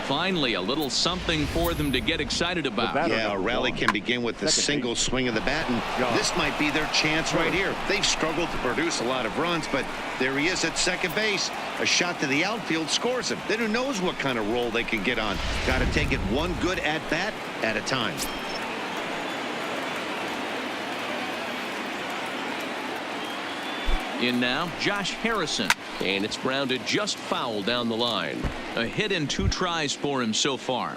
Finally, a little something for them to get excited about. Yeah, a rally can begin with a single swing of the bat, and this might be their chance right here. They've struggled to produce a lot of runs, but there he is at second base. A shot to the outfield scores him. Then who knows what kind of roll they can get on. Got to take it one good at-bat at a time. In now, Josh Harrison, and it's grounded just foul down the line. A hit in 2 tries for him so far.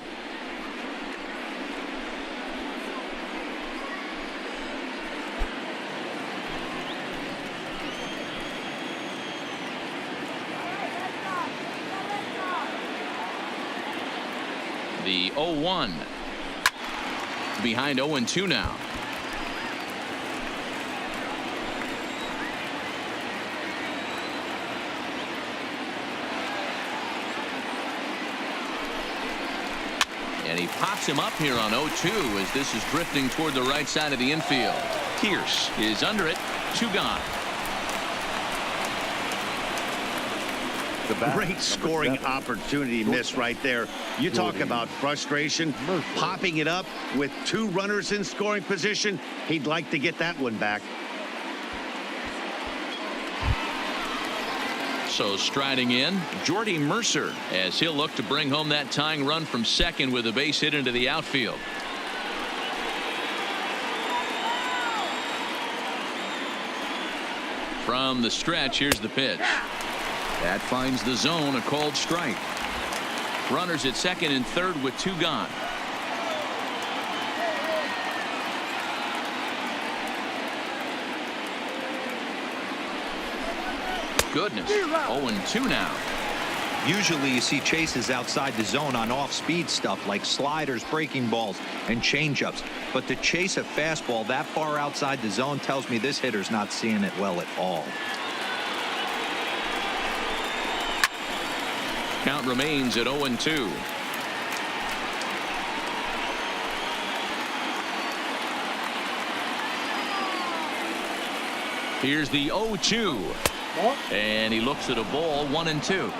The 0-1. Behind 0-2 now. And he pops him up here on 0-2 as this is drifting toward the right side of the infield. Pierce is under it. 2 gone. Great scoring opportunity miss right there. You talk about frustration. Popping it up with 2 runners in scoring position. He'd like to get that one back. So striding in, Jordy Mercer, as he'll look to bring home that tying run from second with a base hit into the outfield. From the stretch, here's the pitch. That finds the zone, a called strike. Runners at second and third with 2 gone. Goodness. 0-2 now. Usually you see chases outside the zone on off-speed stuff like sliders, breaking balls, and changeups. But to chase a fastball that far outside the zone tells me this hitter's not seeing it well at all. Count remains at 0-2. Here's the 0-2. And he looks at a ball, 1-2.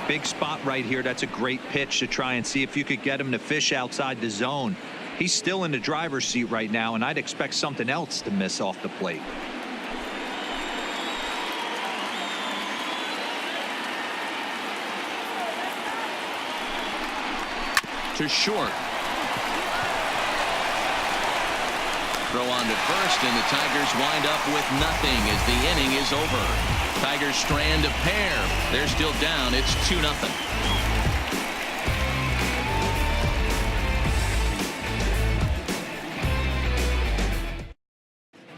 Big spot right here. That's a great pitch to try and see if you could get him to fish outside the zone. He's still in the driver's seat right now, and I'd expect something else to miss off the plate. To short. Throw on to first, and the Tigers wind up with nothing as the inning is over. Tigers strand a pair. They're still down. It's 2-0.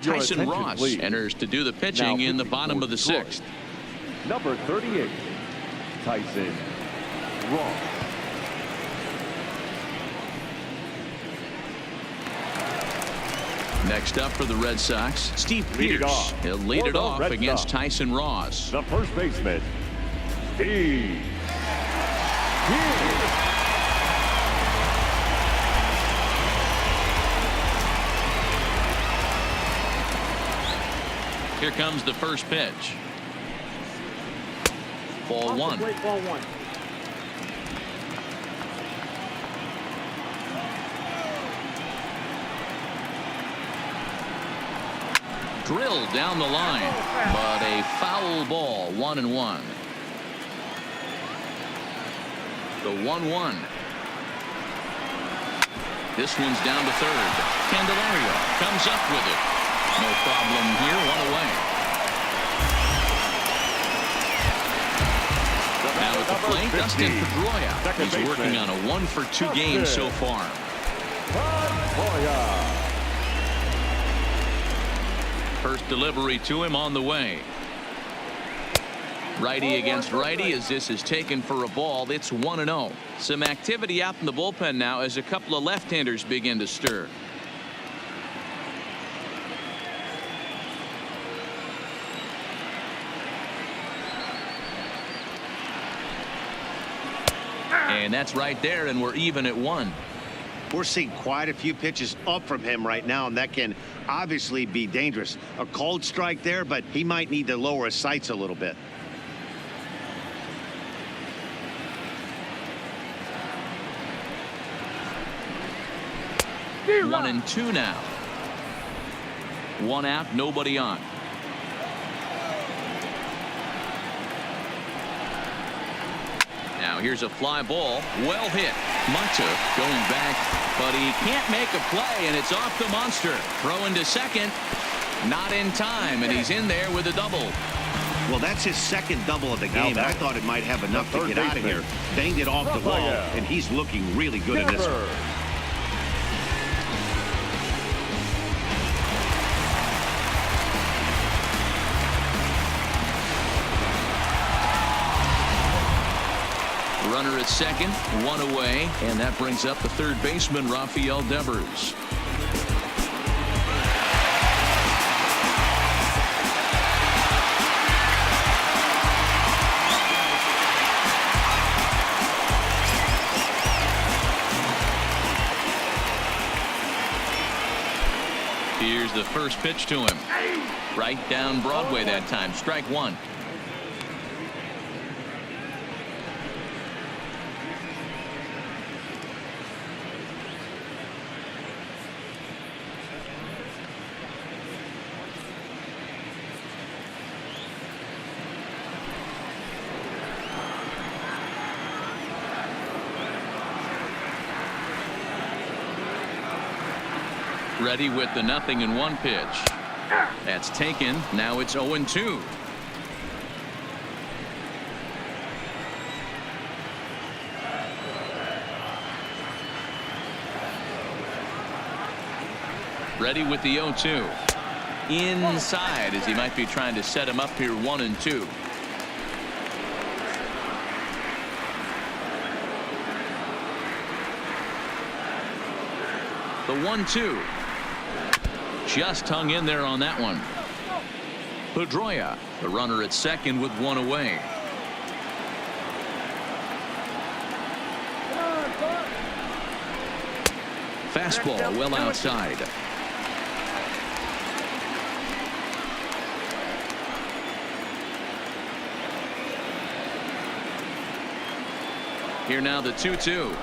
Tyson Ross enters to do the pitching in the bottom of the 6th. Number 38, Tyson Ross. Next up for the Red Sox, Steve Pierce. He'll lead it off against Tyson Ross. The first baseman, Steve Pierce. Here comes the first pitch. Ball 1. Ball 1. Drilled down the line, but a foul ball. 1-1. The 1-1. This one's down to third. Candelario comes up with it. No problem here. 1 away. Now at the plate, Dustin Pedroia. He's working on a 1-for-2 game so far. First delivery to him on the way. Righty against righty as this is taken for a ball. It's 1-0. Some activity out in the bullpen now as a couple of left-handers begin to stir. And that's right there, and we're even at 1. We're seeing quite a few pitches up from him right now, and that can obviously be dangerous. A cold strike there, but he might need to lower his sights a little bit. One and two now. One out, nobody on. Now here's a fly ball. Well hit. Mata going back, but he can't make a play, and it's off the monster. Throwing to second. Not in time, and he's in there with a double. Well, that's his second double of the game, and I thought it might have enough to get out of here. Banged it off the ball, and he's looking really good in this one. Runner at second, one away, and that brings up the third baseman, Rafael Devers. Here's the first pitch to him. Right down Broadway that time. Strike one. Ready with the 0-1 pitch. That's taken. Now it's 0-2. Ready with the 0-2. Inside, as he might be trying to set him up here. 1-2. The 1-2. Just hung in there on that one. Pedroia, the runner at second with one away. Fastball well outside. Here now the 2-2.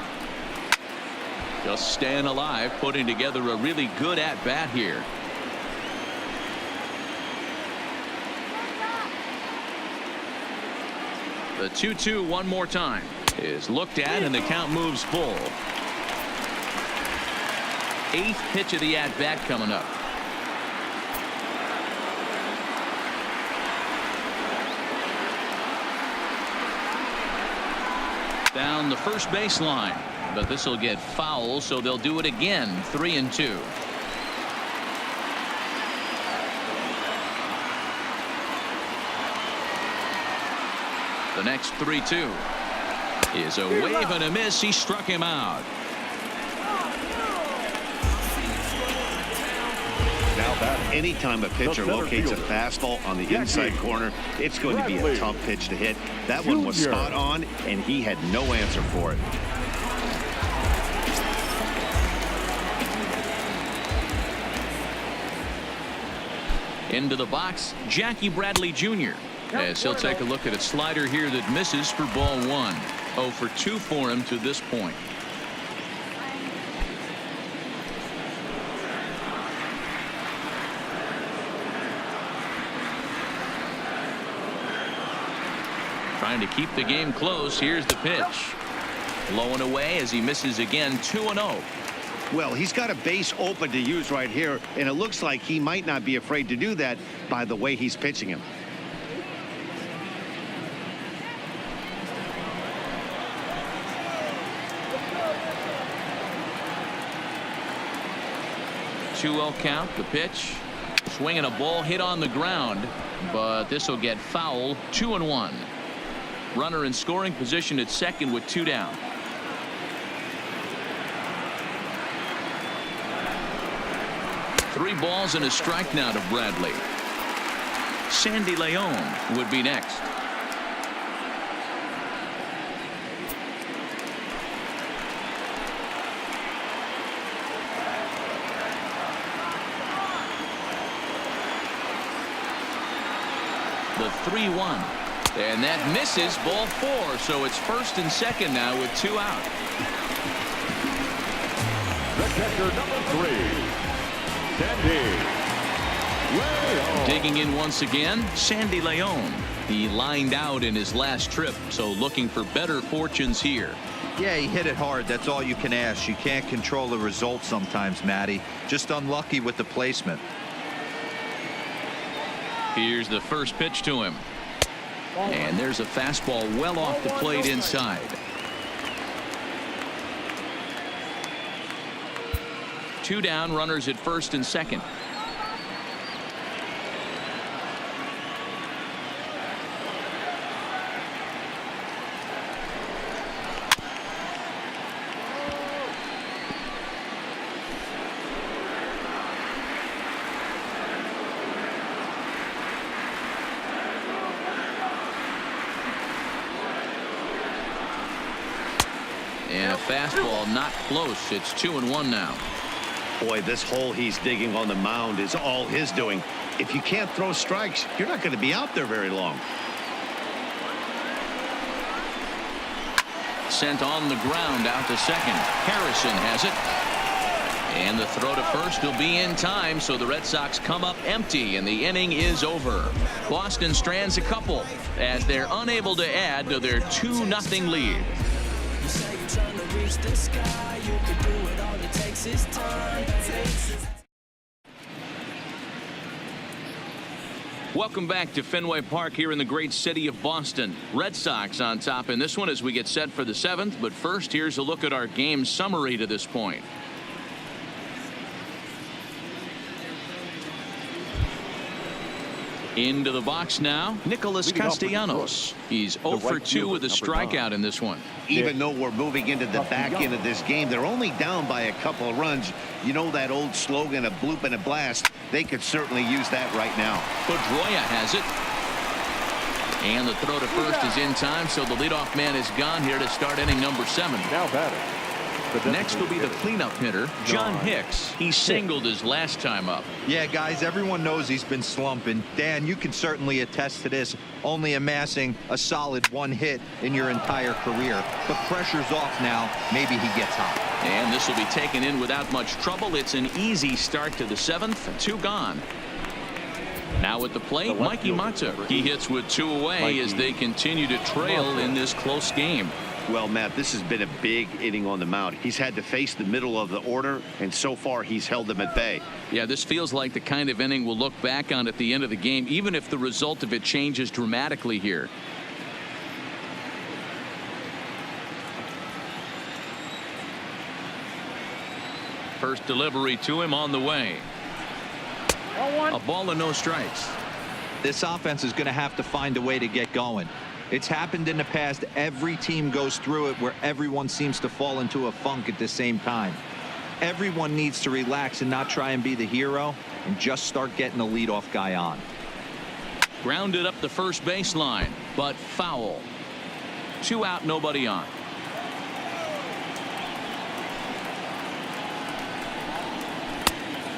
Just staying alive, putting together a really good at-bat here. The 2-2 one more time is looked at, and the count moves full. Eighth pitch of the at-bat coming up. Down the first baseline. But this will get foul, so they'll do it again. 3-2. The next 3-2 is a wave and a miss. He struck him out. Anytime a pitcher locates a fastball on the inside corner, it's going to be a tough pitch to hit. That one was spot on, and he had no answer for it. Into the box, Jackie Bradley Jr. as he'll take a look at a slider here that misses for ball one. 0 for 2 for him to this point. Trying to keep the game close. Here's the pitch. Low and away as he misses again. 2-0. Well, he's got a base open to use right here, and it looks like he might not be afraid to do that by the way he's pitching him. Two-0 count. The pitch. Swinging a ball hit on the ground, but this will get foul. 2-1. Runner in scoring position at second with 2 down. Three balls and a strike now to Bradley. Sandy Leon would be next. The 3-1. And that misses, ball 4. So it's first and second now with 2 out. The catcher, number 3, Sandy Leon. Digging in once again, Sandy Leon. He lined out in his last trip, so looking for better fortunes here. Yeah, he hit it hard. That's all you can ask. You can't control the result sometimes, Matty. Just unlucky with the placement. Here's the first pitch to him. And there's a fastball well off the plate inside. Two down, runners at first and second. And a fastball not close. It's 2-1 now. Boy, this hole he's digging on the mound is all his doing. If you can't throw strikes, you're not going to be out there very long. Sent on the ground out to second. Harrison has it. And the throw to first will be in time, so the Red Sox come up empty, and the inning is over. Boston strands a couple as they're unable to add to their 2-0 lead. Welcome back to Fenway Park here in the great city of Boston. Red Sox on top in this one as we get set for the 7th. But first, here's a look at our game summary to this point. Into the box now, Nicholas Castellanos. He's 0 for 2 with a strikeout in this one. Even though we're moving into the back end of this game, they're only down by a couple of runs. You know that old slogan, a bloop and a blast. They could certainly use that right now. Pedroia has it. And the throw to first is in time, so the leadoff man is gone here to start inning number 7. Now batting. Next will be the cleanup hitter, John Hicks. He singled his last time up. Yeah, guys, everyone knows he's been slumping. Dan, you can certainly attest to this, only amassing a solid 1 hit in your entire career. But pressure's off now. Maybe he gets hot. And this will be taken in without much trouble. It's an easy start to the 7th. 2 gone. Now at the plate, Mikey Mata. He hits with 2 away as they continue to trail in this close game. Well, Matt, this has been a big inning on the mound. He's had to face the middle of the order, and so far he's held them at bay. Yeah, this feels like the kind of inning we'll look back on at the end of the game, even if the result of it changes dramatically here. First delivery to him on the way. A ball and no strikes. This offense is going to have to find a way to get going. It's happened in the past. Every team goes through it where everyone seems to fall into a funk at the same time. Everyone needs to relax and not try and be the hero and just start getting the leadoff guy on. Grounded up the first baseline, but foul. 2 out, nobody on.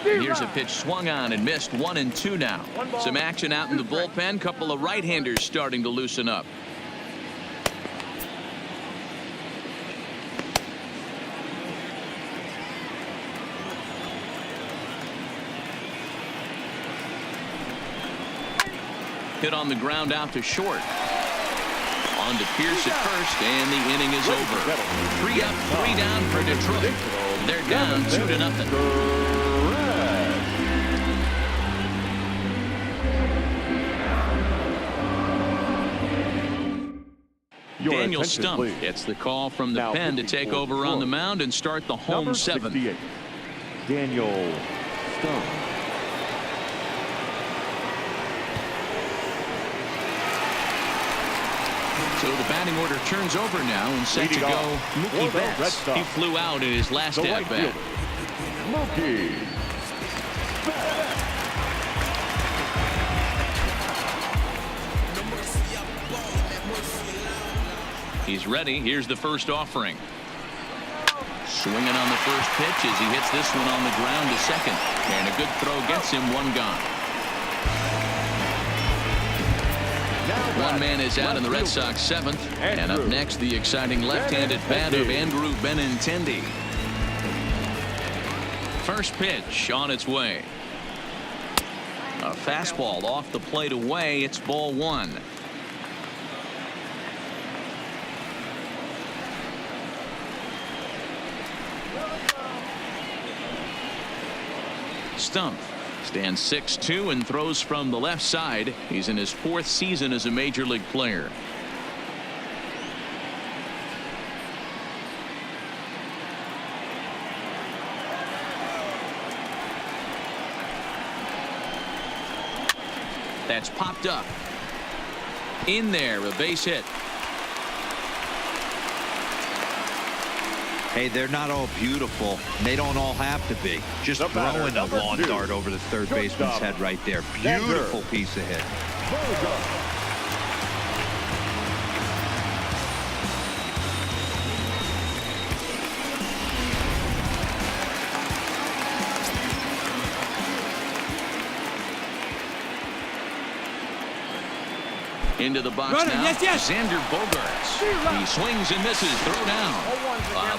Here's a pitch swung on and missed. 1-2 now. Some action out in the bullpen. Couple of right-handers starting to loosen up. Hit on the ground out to short. On to Pierce at first, and the inning is over. 3 up, 3 down for Detroit. They're down 2-0. Daniel Stump gets the call from the pen to take over on the mound and start the home 7th. Daniel Stump. So the batting order turns over now and set to go Mookie Betts. He flew out in his last at bat. Mookie Betts. He's ready. Here's the first offering. Swinging on the first pitch as he hits this one on the ground to second. And a good throw gets him 1 gone. One man is out in the Red Sox seventh. And up next, the exciting left-handed bat of Andrew Benintendi. First pitch on its way. A fastball off the plate away. It's ball one. Stump stands 6'2" and throws from the left side. He's in his fourth season as a major league player. That's popped up. In there, a base hit. Hey, they're not all beautiful. They don't all have to be. Just throwing a lawn dart over the third baseman's head right there. Beautiful piece of hit. Into the box now. Xander Bogaerts. He swings and misses. Throw down.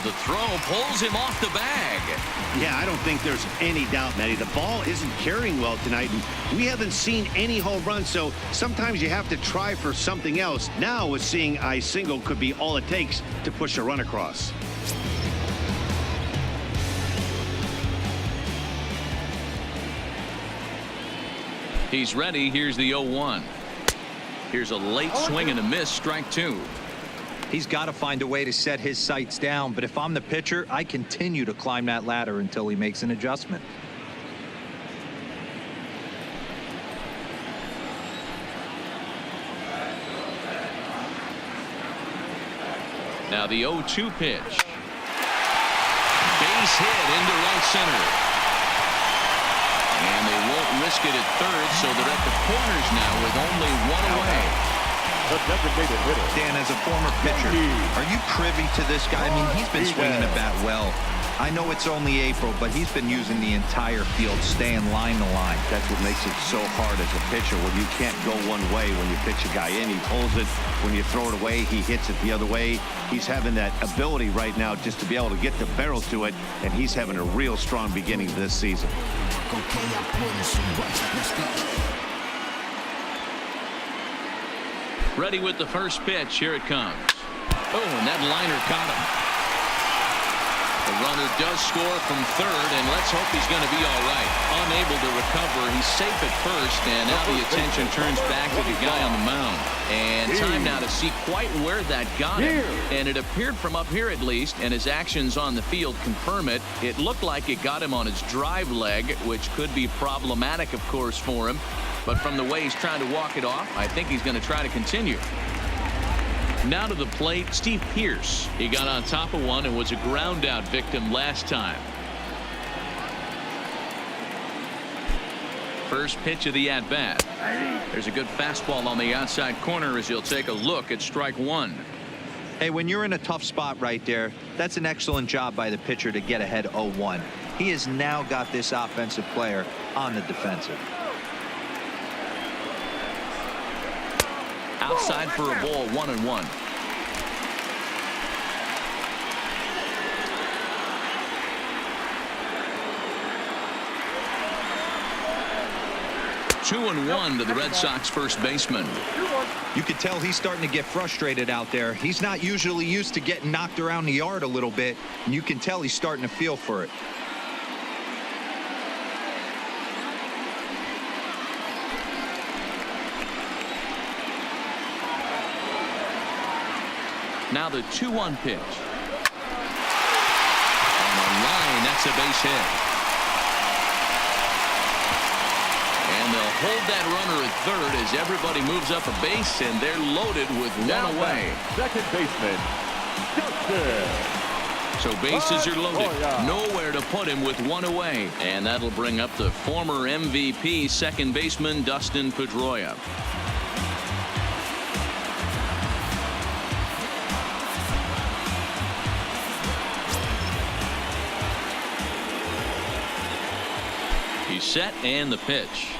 The throw pulls him off the bag. Yeah, I don't think there's any doubt, Matty. The ball isn't carrying well tonight, and we haven't seen any home runs, so sometimes you have to try for something else. Now, with seeing a single could be all it takes to push a run across. He's ready. Here's the 0-1. Here's a late swing and a miss. Strike two. He's got to find a way to set his sights down, but if I'm the pitcher, I continue to climb that ladder until he makes an adjustment. Now the 0-2 pitch. Base hit into right center. And they won't risk it at third, so they're at the corners now with only one away. Dan, as a former pitcher, are you privy to this guy? I mean, he's been swinging the bat well. I know it's only April, but he's been using the entire field, staying line to line. That's what makes it so hard as a pitcher, when you can't go one way when you pitch a guy in. He pulls it. When you throw it away, he hits it the other way. He's having that ability right now just to be able to get the barrel to it, and he's having a real strong beginning to this season. Ready with the first pitch. Here it comes. Oh, and that liner caught him. The runner does score from third, and let's hope he's going to be all right. Unable to recover. He's safe at first, and now the attention turns back to the guy on the mound. And time now to see quite where that got him. And it appeared from up here at least, and his actions on the field confirm it. It looked like it got him on his drive leg, which could be problematic, of course, for him. But from the way he's trying to walk it off, I think he's going to try to continue. Now to the plate, Steve Pearce. He got on top of one and was a ground out victim last time. First pitch of the at bat. There's a good fastball on the outside corner as he'll take a look at strike one. Hey, when you're in a tough spot right there, that's an excellent job by the pitcher to get ahead 0-1. He has now got this offensive player on the defensive. Outside for a ball, 1-1. Two and one to the Red Sox first baseman. You could tell he's starting to get frustrated out there. He's not usually used to getting knocked around the yard a little bit, and you can tell he's starting to feel for it. Now the 2-1 pitch. On the line, that's a base hit. And they'll hold that runner at third as everybody moves up a base, and they're loaded with one away. Second baseman, Justin. So bases are loaded. Nowhere to put him with one away. And that'll bring up the former MVP second baseman, Dustin Pedroia. He's set, and the pitch.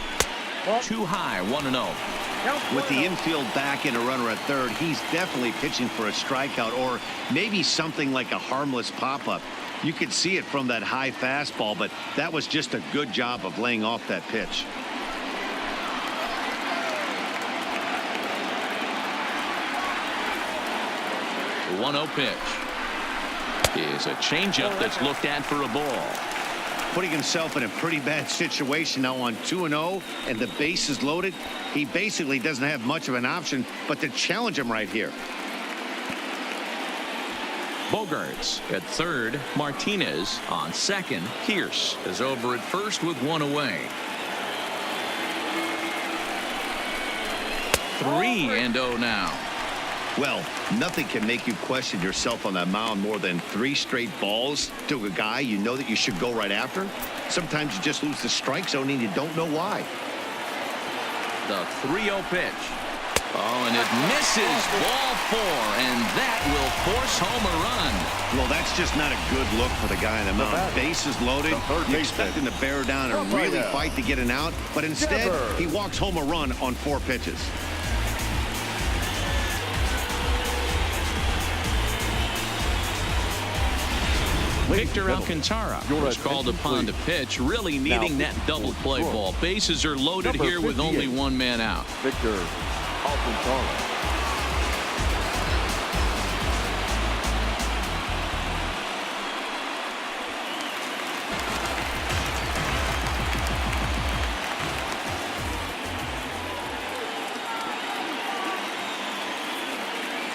Too high, 1-0. With the infield back and a runner at third, he's definitely pitching for a strikeout or maybe something like a harmless pop-up. You could see it from that high fastball, but that was just a good job of laying off that pitch. The 1-0 pitch is a changeup that's looked at for a ball. Putting himself in a pretty bad situation now on 2-0 and the base is loaded. He basically doesn't have much of an option but to challenge him right here. Bogarts at third. Martinez on second. Pierce is over at first with one away. 3-0 now. Well, nothing can make you question yourself on that mound more than 3 straight balls to a guy you know that you should go right after. Sometimes you just lose the strike zone and you don't know why. The 3-0 pitch. Oh, and it misses. Ball 4, and that will force home a run. Well, that's just not a good look for the guy on the mound. Bases loaded. You expect him to bear down and really fight to get an out, but instead he walks home a run on 4 pitches. Victor Alcantara was called upon to pitch, really needing that double play ball. Bases are loaded here with only 1 man out. Victor Alcantara.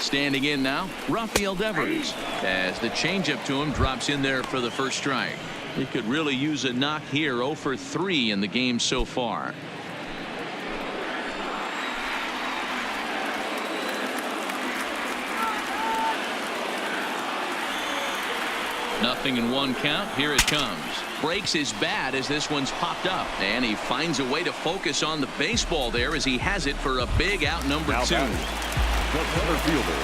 Standing in now, Rafael Devers, as the changeup to him drops in there for the first strike. He could really use a knock here. 0 for 3 in the game so far. Nothing in 1 count. Here it comes. Breaks his bat as this one's popped up, and he finds a way to focus on the baseball there as he has it for a big out number 2. The center fielder.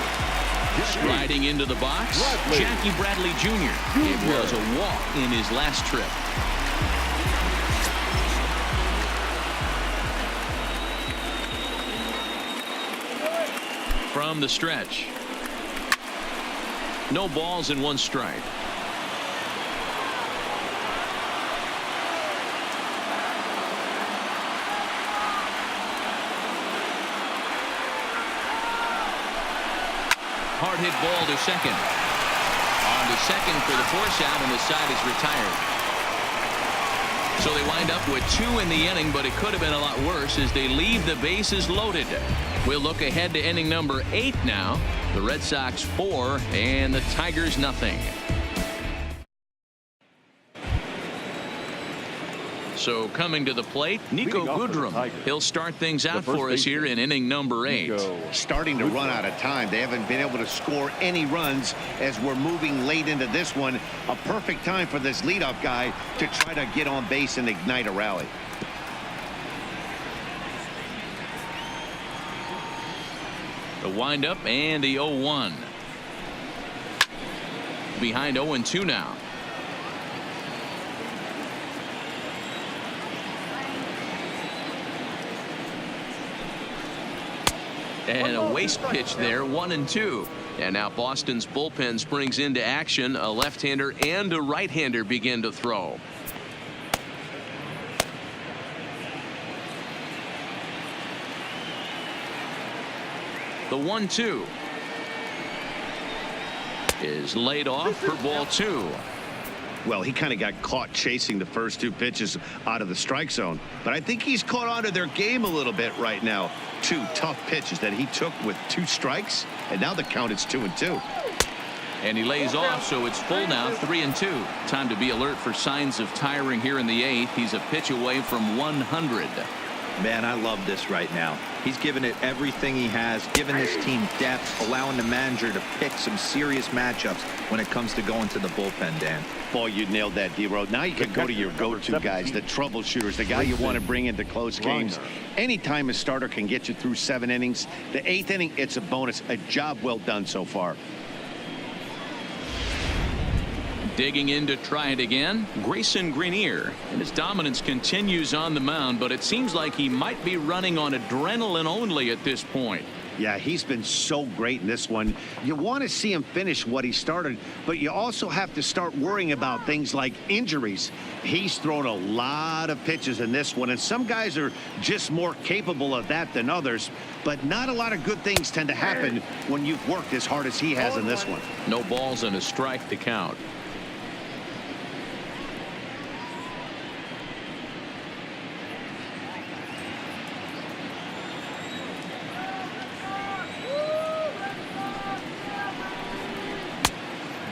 Striding into the box, Jackie Bradley Jr. It was a walk in his last trip. From the stretch. No balls and 1 strike. Hard hit ball to second. On to second for the force out, and the side is retired. So they wind up with 2 in the inning, but it could have been a lot worse as they leave the bases loaded. We'll look ahead to inning number 8 now. The Red Sox 4 and the Tigers nothing. So coming to the plate, Nico Goodrum. He'll start things out for us here in inning number 8. Starting to run out of time. They haven't been able to score any runs as we're moving late into this one. A perfect time for this leadoff guy to try to get on base and ignite a rally. The windup and the 0-1. Behind 0-2 now. And a waste pitch there, 1-2. And now Boston's bullpen springs into action. A left-hander and a right-hander begin to throw. The 1-2 is laid off for ball 2. Well, he kind of got caught chasing the first 2 pitches out of the strike zone, but I think he's caught on to their game a little bit right now. 2 tough pitches that he took with 2 strikes, and now the count is 2-2. And he lays off, so it's full now, 3-2. Time to be alert for signs of tiring here in the 8th. He's a pitch away from 100. Man, I love this right now. He's given it everything he has, given this team depth, allowing the manager to pick some serious matchups when it comes to going to the bullpen, Dan. Boy, you nailed that, D-Road. Now you can go to your go-to guys, the troubleshooters, the guy you want to bring into close games. Anytime a starter can get you through 7 innings, the 8th inning, it's a bonus. A job well done so far. Digging in to try it again, Grayson Greenier, and his dominance continues on the mound, but it seems like he might be running on adrenaline only at this point. Yeah, he's been so great in this one. You want to see him finish what he started, but you also have to start worrying about things like injuries. He's thrown a lot of pitches in this one, and some guys are just more capable of that than others, but not a lot of good things tend to happen when you've worked as hard as he has in this one. No balls and a strike to count.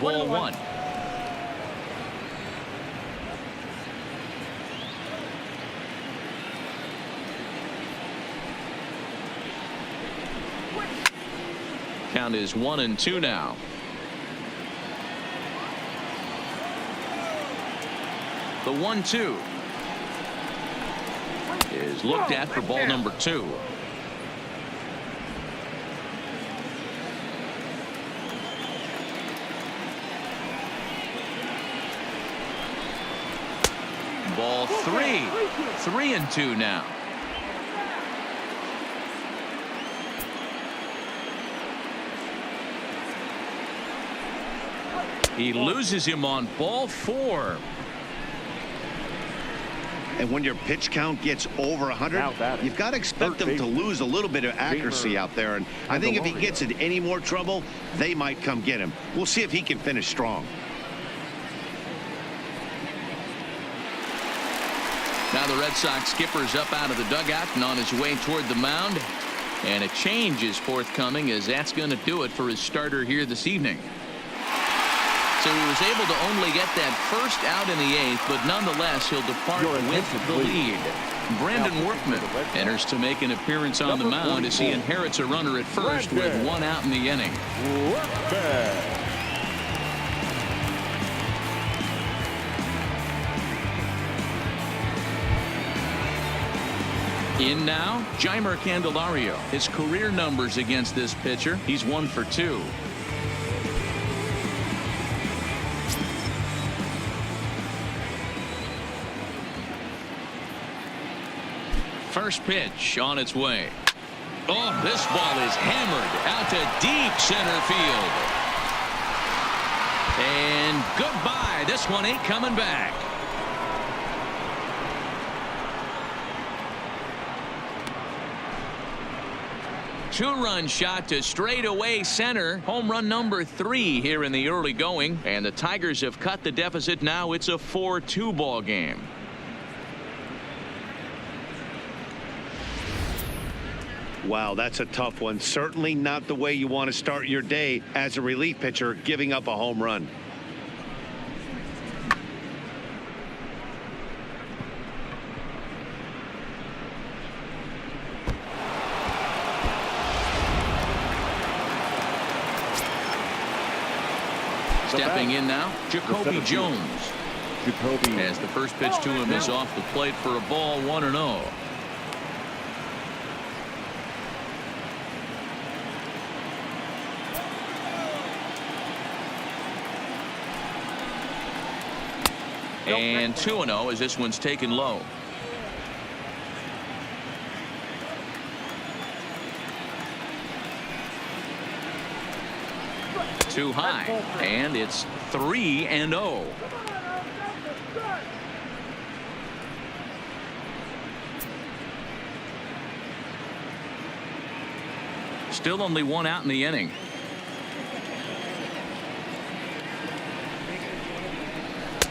Ball one. Count is 1-2 now. The 1-2 is looked at for ball number 2. Ball 3. 3-2 now. He loses him on ball 4. And when your pitch count gets over 100, you've got to expect them to lose a little bit of accuracy out there. And I think if he gets in any more trouble, they might come get him. We'll see if he can finish strong. Now the Red Sox skipper's up out of the dugout and on his way toward the mound. And a change is forthcoming, as that's going to do it for his starter here this evening. So he was able to only get that first out in the 8th, but nonetheless he'll depart with the lead. Brandon Workman enters to make an appearance on the mound as he inherits a runner at first with 1 out in the inning. In now, Jeimer Candelario. His career numbers against this pitcher, he's 1 for 2. First pitch on its way. Oh, this ball is hammered out to deep center field. And goodbye. This one ain't coming back. Two-run shot to straightaway center. Home run number 3 here in the early going. And the Tigers have cut the deficit. Now it's a 4-2 ball game. Wow, that's a tough one. Certainly not the way you want to start your day as a relief pitcher, giving up a home run. Stepping in now, Jacoby Jones. As the first pitch to him is off the plate for a ball, 1-0. And 2-0 as this one's taken low. Too high, and it's 3-0. Still only 1 out in the inning.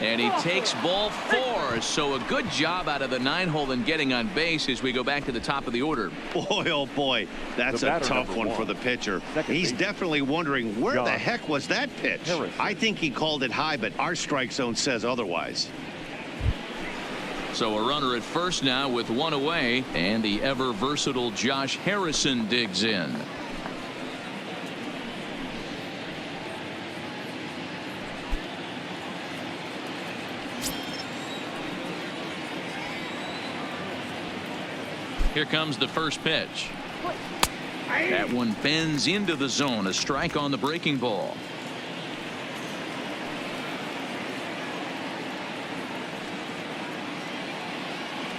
And he takes ball 4. So a good job out of the 9-hole in getting on base as we go back to the top of the order. Boy, oh boy, that's a tough one for the pitcher. He's definitely wondering where the heck was that pitch. I think he called it high, but our strike zone says otherwise. So a runner at first now with 1 away, and the ever versatile Josh Harrison digs in. Here comes the first pitch. That one bends into the zone. A strike on the breaking ball.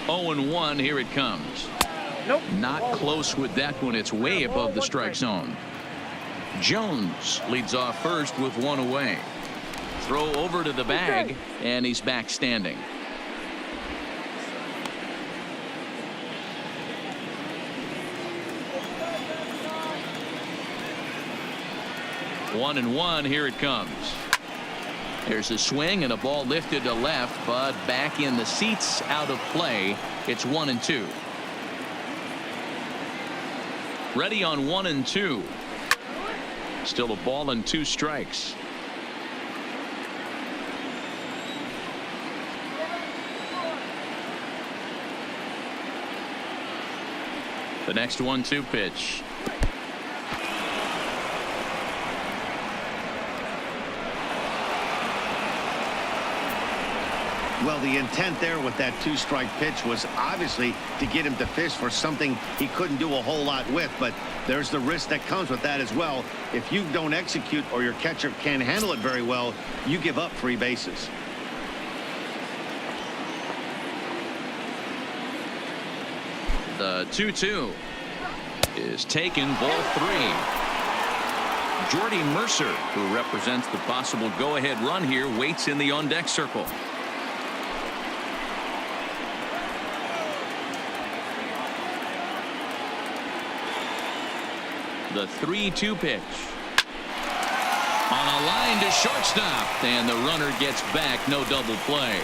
0-1. Here it comes. Nope. Not close with that one. It's way above the strike zone. Jones leads off first with one away. Throw over to the bag, and he's back standing. One and one. Here it comes. There's a swing and a ball lifted to left, but back in the seats, out of play. It's 1-2. Ready on 1-2. Still a ball and 2 strikes. The next 1-2 pitch. Well, the intent there with that 2-strike pitch was obviously to get him to fish for something he couldn't do a whole lot with, but there's the risk that comes with that as well. If you don't execute or your catcher can't handle it very well, you give up 3 bases. The 2-2 is taken, ball 3. Jordy Mercer, who represents the possible go-ahead run here, waits in the on-deck circle. The 3-2 pitch. On a line to shortstop, and the runner gets back. No double play.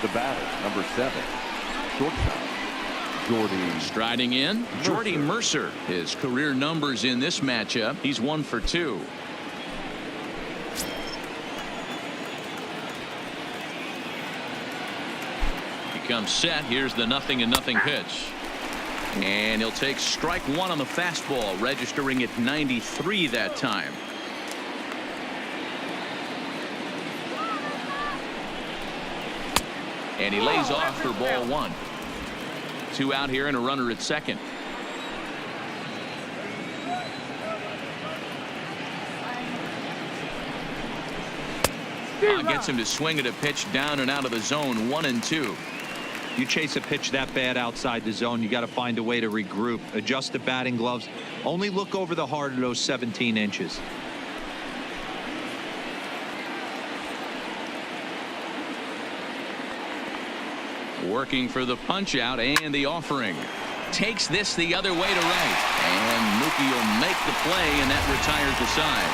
The batter, number 7, shortstop, Jordy. Striding in, Jordy Mercer. His career numbers in this matchup, he's 1 for 2. He comes set. Here's the 0-0 pitch. And he'll take strike 1 on the fastball, registering at 93 that time. And he lays off for ball 1. 2 out here and a runner at second. Gets him to swing at a pitch down and out of the zone. 1-2. You chase a pitch that bad outside the zone, you got to find a way to regroup, adjust the batting gloves, only look over the heart of those 17 inches. Working for the punch out, and the offering takes this the other way to right, and Mookie will make the play, and that retires the side.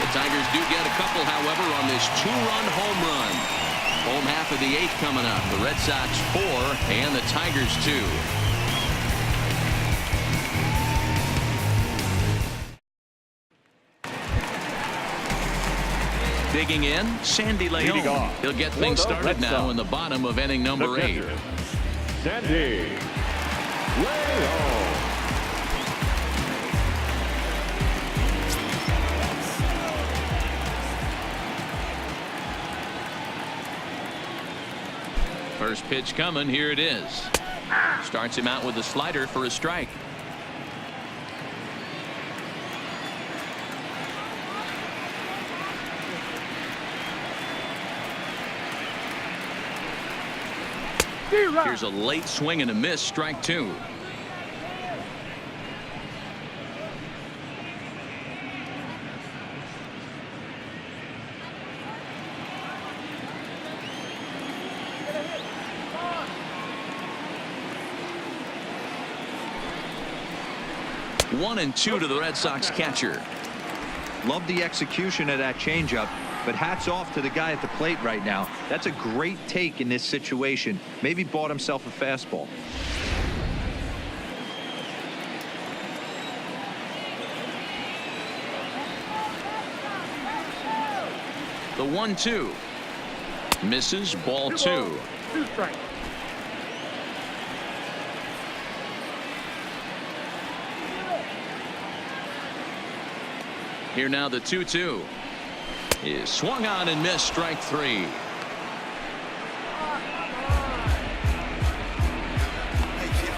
The Tigers do get a couple, however, on this 2-run home run. Home half of the 8th coming up. The Red Sox 4 and the Tigers 2. Digging in, Sandy Leon. He'll get things started now in the bottom of inning number 8. Sandy Leon. First pitch coming. Here it is. Starts him out with a slider for a strike. Here's a late swing and a miss. Strike 2. One and 2 to the Red Sox catcher. Love the execution of that changeup, but hats off to the guy at the plate right now. That's a great take in this situation. Maybe bought himself a fastball. The 1-2 misses. Ball 2. 2 strikes. Here now the 2-2 is swung on and missed. Strike 3.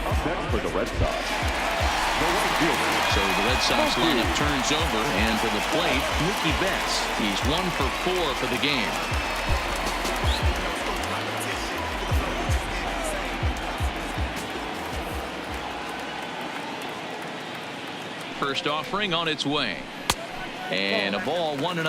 Up next for the Red Sox, the right fielder. So the Red Sox lineup turns over, and to the plate, Mookie Betts. He's 1 for 4 for the game. first offering on its way. And a ball 1-0.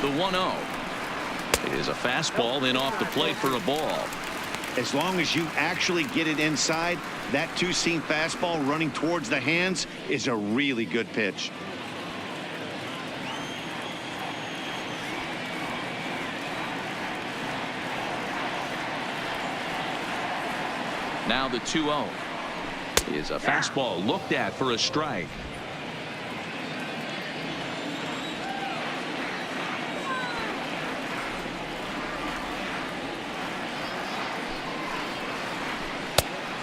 The 1-0 is a fastball in off the plate for a ball. As long as you actually get it inside, that two-seam fastball running towards the hands is a really good pitch. Now the 2-0 is a fastball looked at for a strike.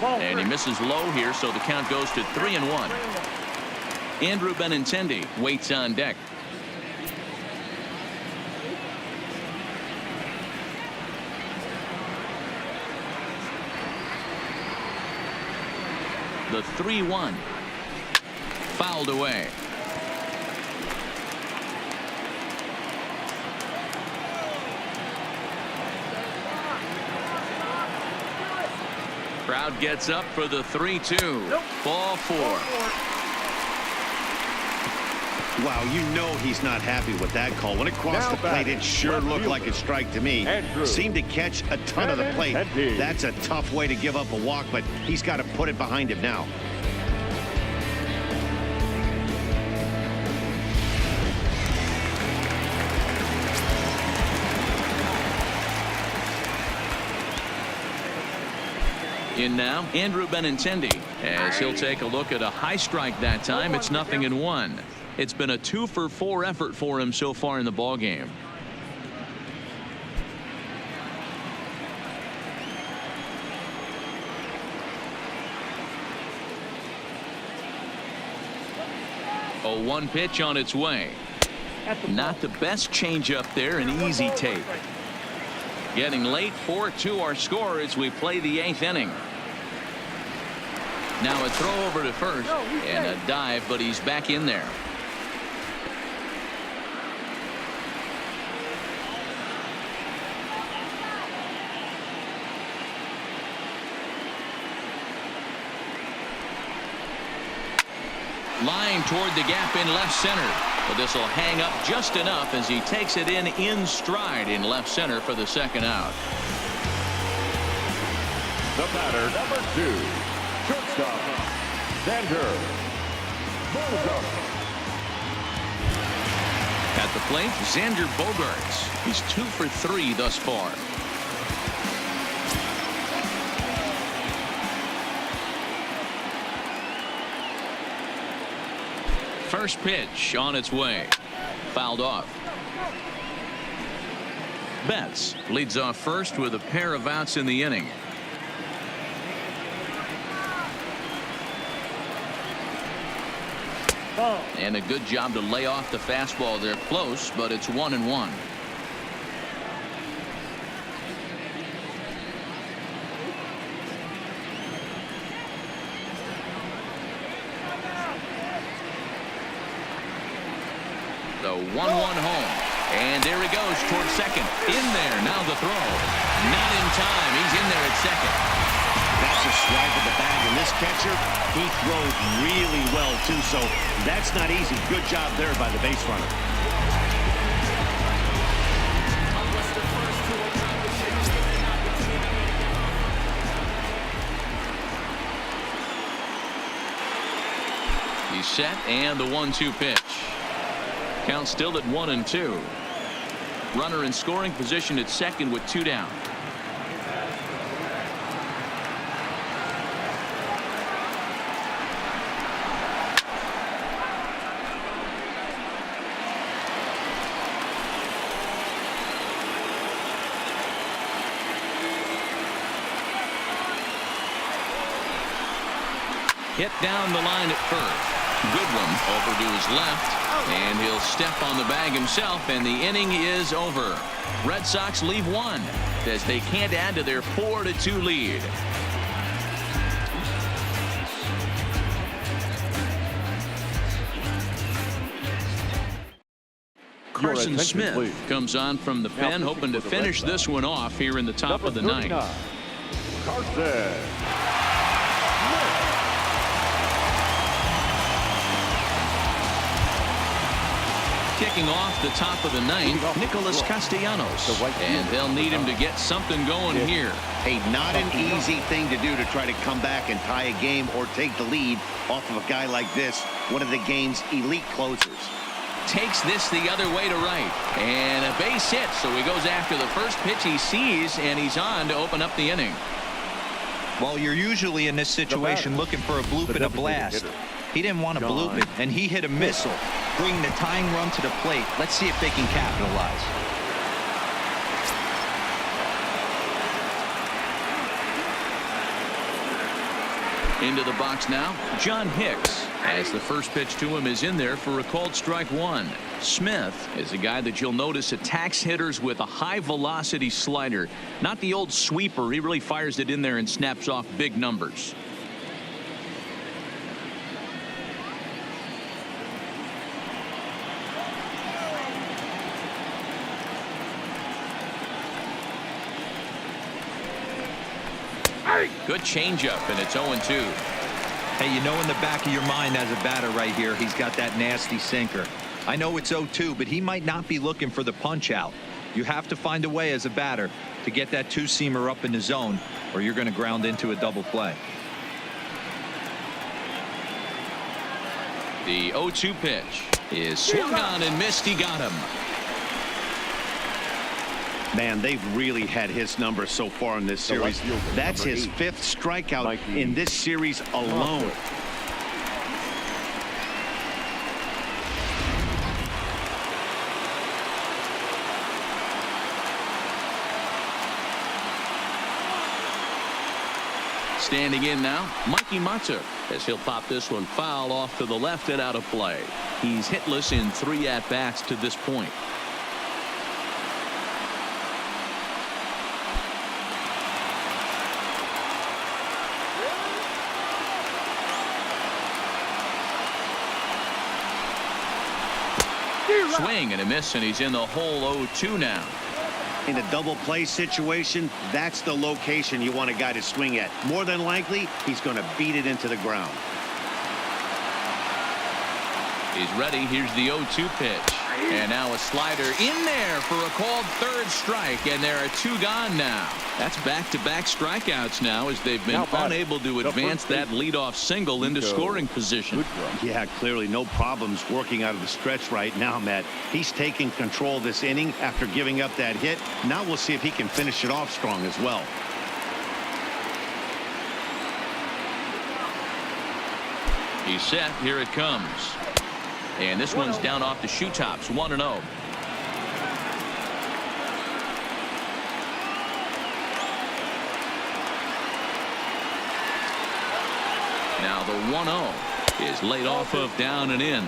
And he misses low here, so the count goes to 3-1. Andrew Benintendi waits on deck. The 3-1 fouled away. Crowd gets up for the 3-2. Ball 4. Wow, you know he's not happy with that call. When it crossed the plate, it sure looked like a strike to me. Seemed to catch a ton of the plate. That's a tough way to give up a walk, but he's got to put it behind him now. In now, Andrew Benintendi, as he'll take a look at a high strike that time. It's 0-1. It's been a 2-for-4 effort for him so far in the ball game. A 1 pitch on its way. Not the best changeup there, an easy take. Getting late, 4-2 our score as we play the 8th inning. Now a throw over to first and a dive, but he's back in there. Line toward the gap in left center. But this will hang up just enough as he takes it in stride in left center for the second out. The batter, number 2, shortstop, Xander Bogaerts. At the plate, Xander Bogaerts. He's 2 for 3 thus far. First pitch on its way. Fouled off. Betts leads off first with a pair of outs in the inning. And a good job to lay off the fastball. They're close, but it's 1-1. The 1-1 home. And there he goes towards second. In there. Now the throw. Not in time. He's in there at second. That's a swipe of the bag. And this catcher, he throws really well, too. So that's not easy. Good job there by the base runner. He's set, and the 1-2 pitch. Count still at 1-2. Runner in scoring position at second with 2 down. Hit down the line at first. Goodwin over to his left. And he'll step on the bag himself, and the inning is over. Red Sox leave 1 as they can't add to their 4-2 lead. Carson attention, Smith please. comes on from the pen, hoping to finish this one off here in the top of the ninth. Carson. Kicking off the top of the ninth, Nicholas Castellanos. And they'll need him to get something going here. Hey, not an easy thing to do to try to come back and tie a game or take the lead off of a guy like this, one of the game's elite closers. Takes this the other way to right. And a base hit, so he goes after the first pitch he sees, and he's on to open up the inning. Well, you're usually in this situation looking for a bloop and a blast. He didn't want to bloop it, and he hit a missile, bringing the tying run to the plate. Let's see if they can capitalize. Into the box now, John Hicks, as the first pitch to him is in there for a called strike one. Smith is a guy that you'll notice attacks hitters with a high velocity slider. Not the old sweeper. He really fires it in there and snaps off big numbers. Good changeup, and it's 0-2. Hey, you know in the back of your mind as a batter right here, he's got that nasty sinker. I know it's 0-2, but he might not be looking for the punch out. You have to find a way as a batter to get that two-seamer up in the zone, or you're going to ground into a double play. The 0-2 pitch is swung on and missed. He got him. Man, they've really had his number so far in this series. That's his 5th strikeout in this series alone. Standing in now, Mikey Matzer, as he'll pop this one foul off to the left and out of play. He's hitless in 3 at-bats to this point. Swing and a miss, and he's in the hole 0-2 now. In a double play situation, that's the location you want a guy to swing at. More than likely, he's going to beat it into the ground. He's ready. Here's the 0-2 pitch. And now a slider in there for a called third strike, and there are 2 gone now. That's back-to-back strikeouts now as they've been unable to advance that leadoff single into scoring position. Yeah, clearly no problems working out of the stretch right now, Matt. He's taking control of this inning after giving up that hit. Now we'll see if he can finish it off strong as well. He's set. Here it comes. And this one's down off the shoe tops, 1-0. Now the 1-0 is laid off of down and in.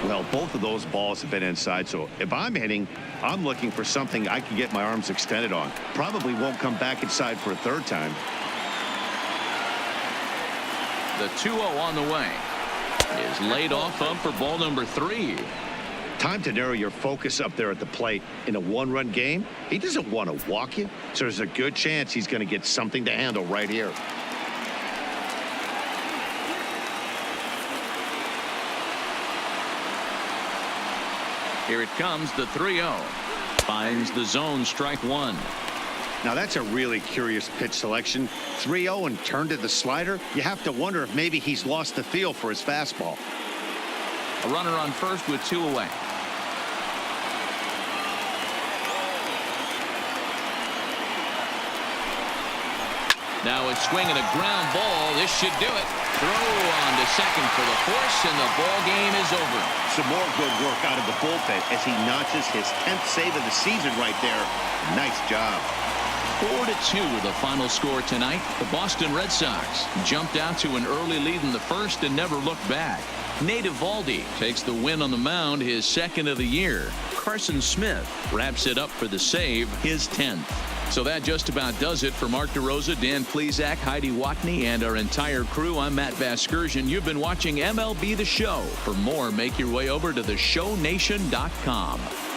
Well, both of those balls have been inside, so if I'm hitting, I'm looking for something I can get my arms extended on. Probably won't come back inside for a third time. The 2-0 on the way is laid off of for ball number 3. Time to narrow your focus up there at the plate. In a 1-run game, he doesn't want to walk you, so there's a good chance he's going to get something to handle right here. Here it comes, the 3-0. Finds the zone, strike 1. Now that's a really curious pitch selection. 3-0 and turned to the slider. You have to wonder if maybe he's lost the feel for his fastball. A runner on first with 2 away. Now a swing and a ground ball. This should do it. Throw on to second for the force, and the ball game is over. Some more good work out of the bullpen as he notches his 10th save of the season right there. Nice job. 4-2 the final score tonight. The Boston Red Sox jumped out to an early lead in the first and never looked back. Nate Eovaldi takes the win on the mound, his 2nd of the year. Carson Smith wraps it up for the save, his 10th. So that just about does it for Mark DeRosa, Dan Plesac, Heidi Watney, and our entire crew. I'm Matt Vasgersian. You've been watching MLB The Show. For more, make your way over to theshownation.com.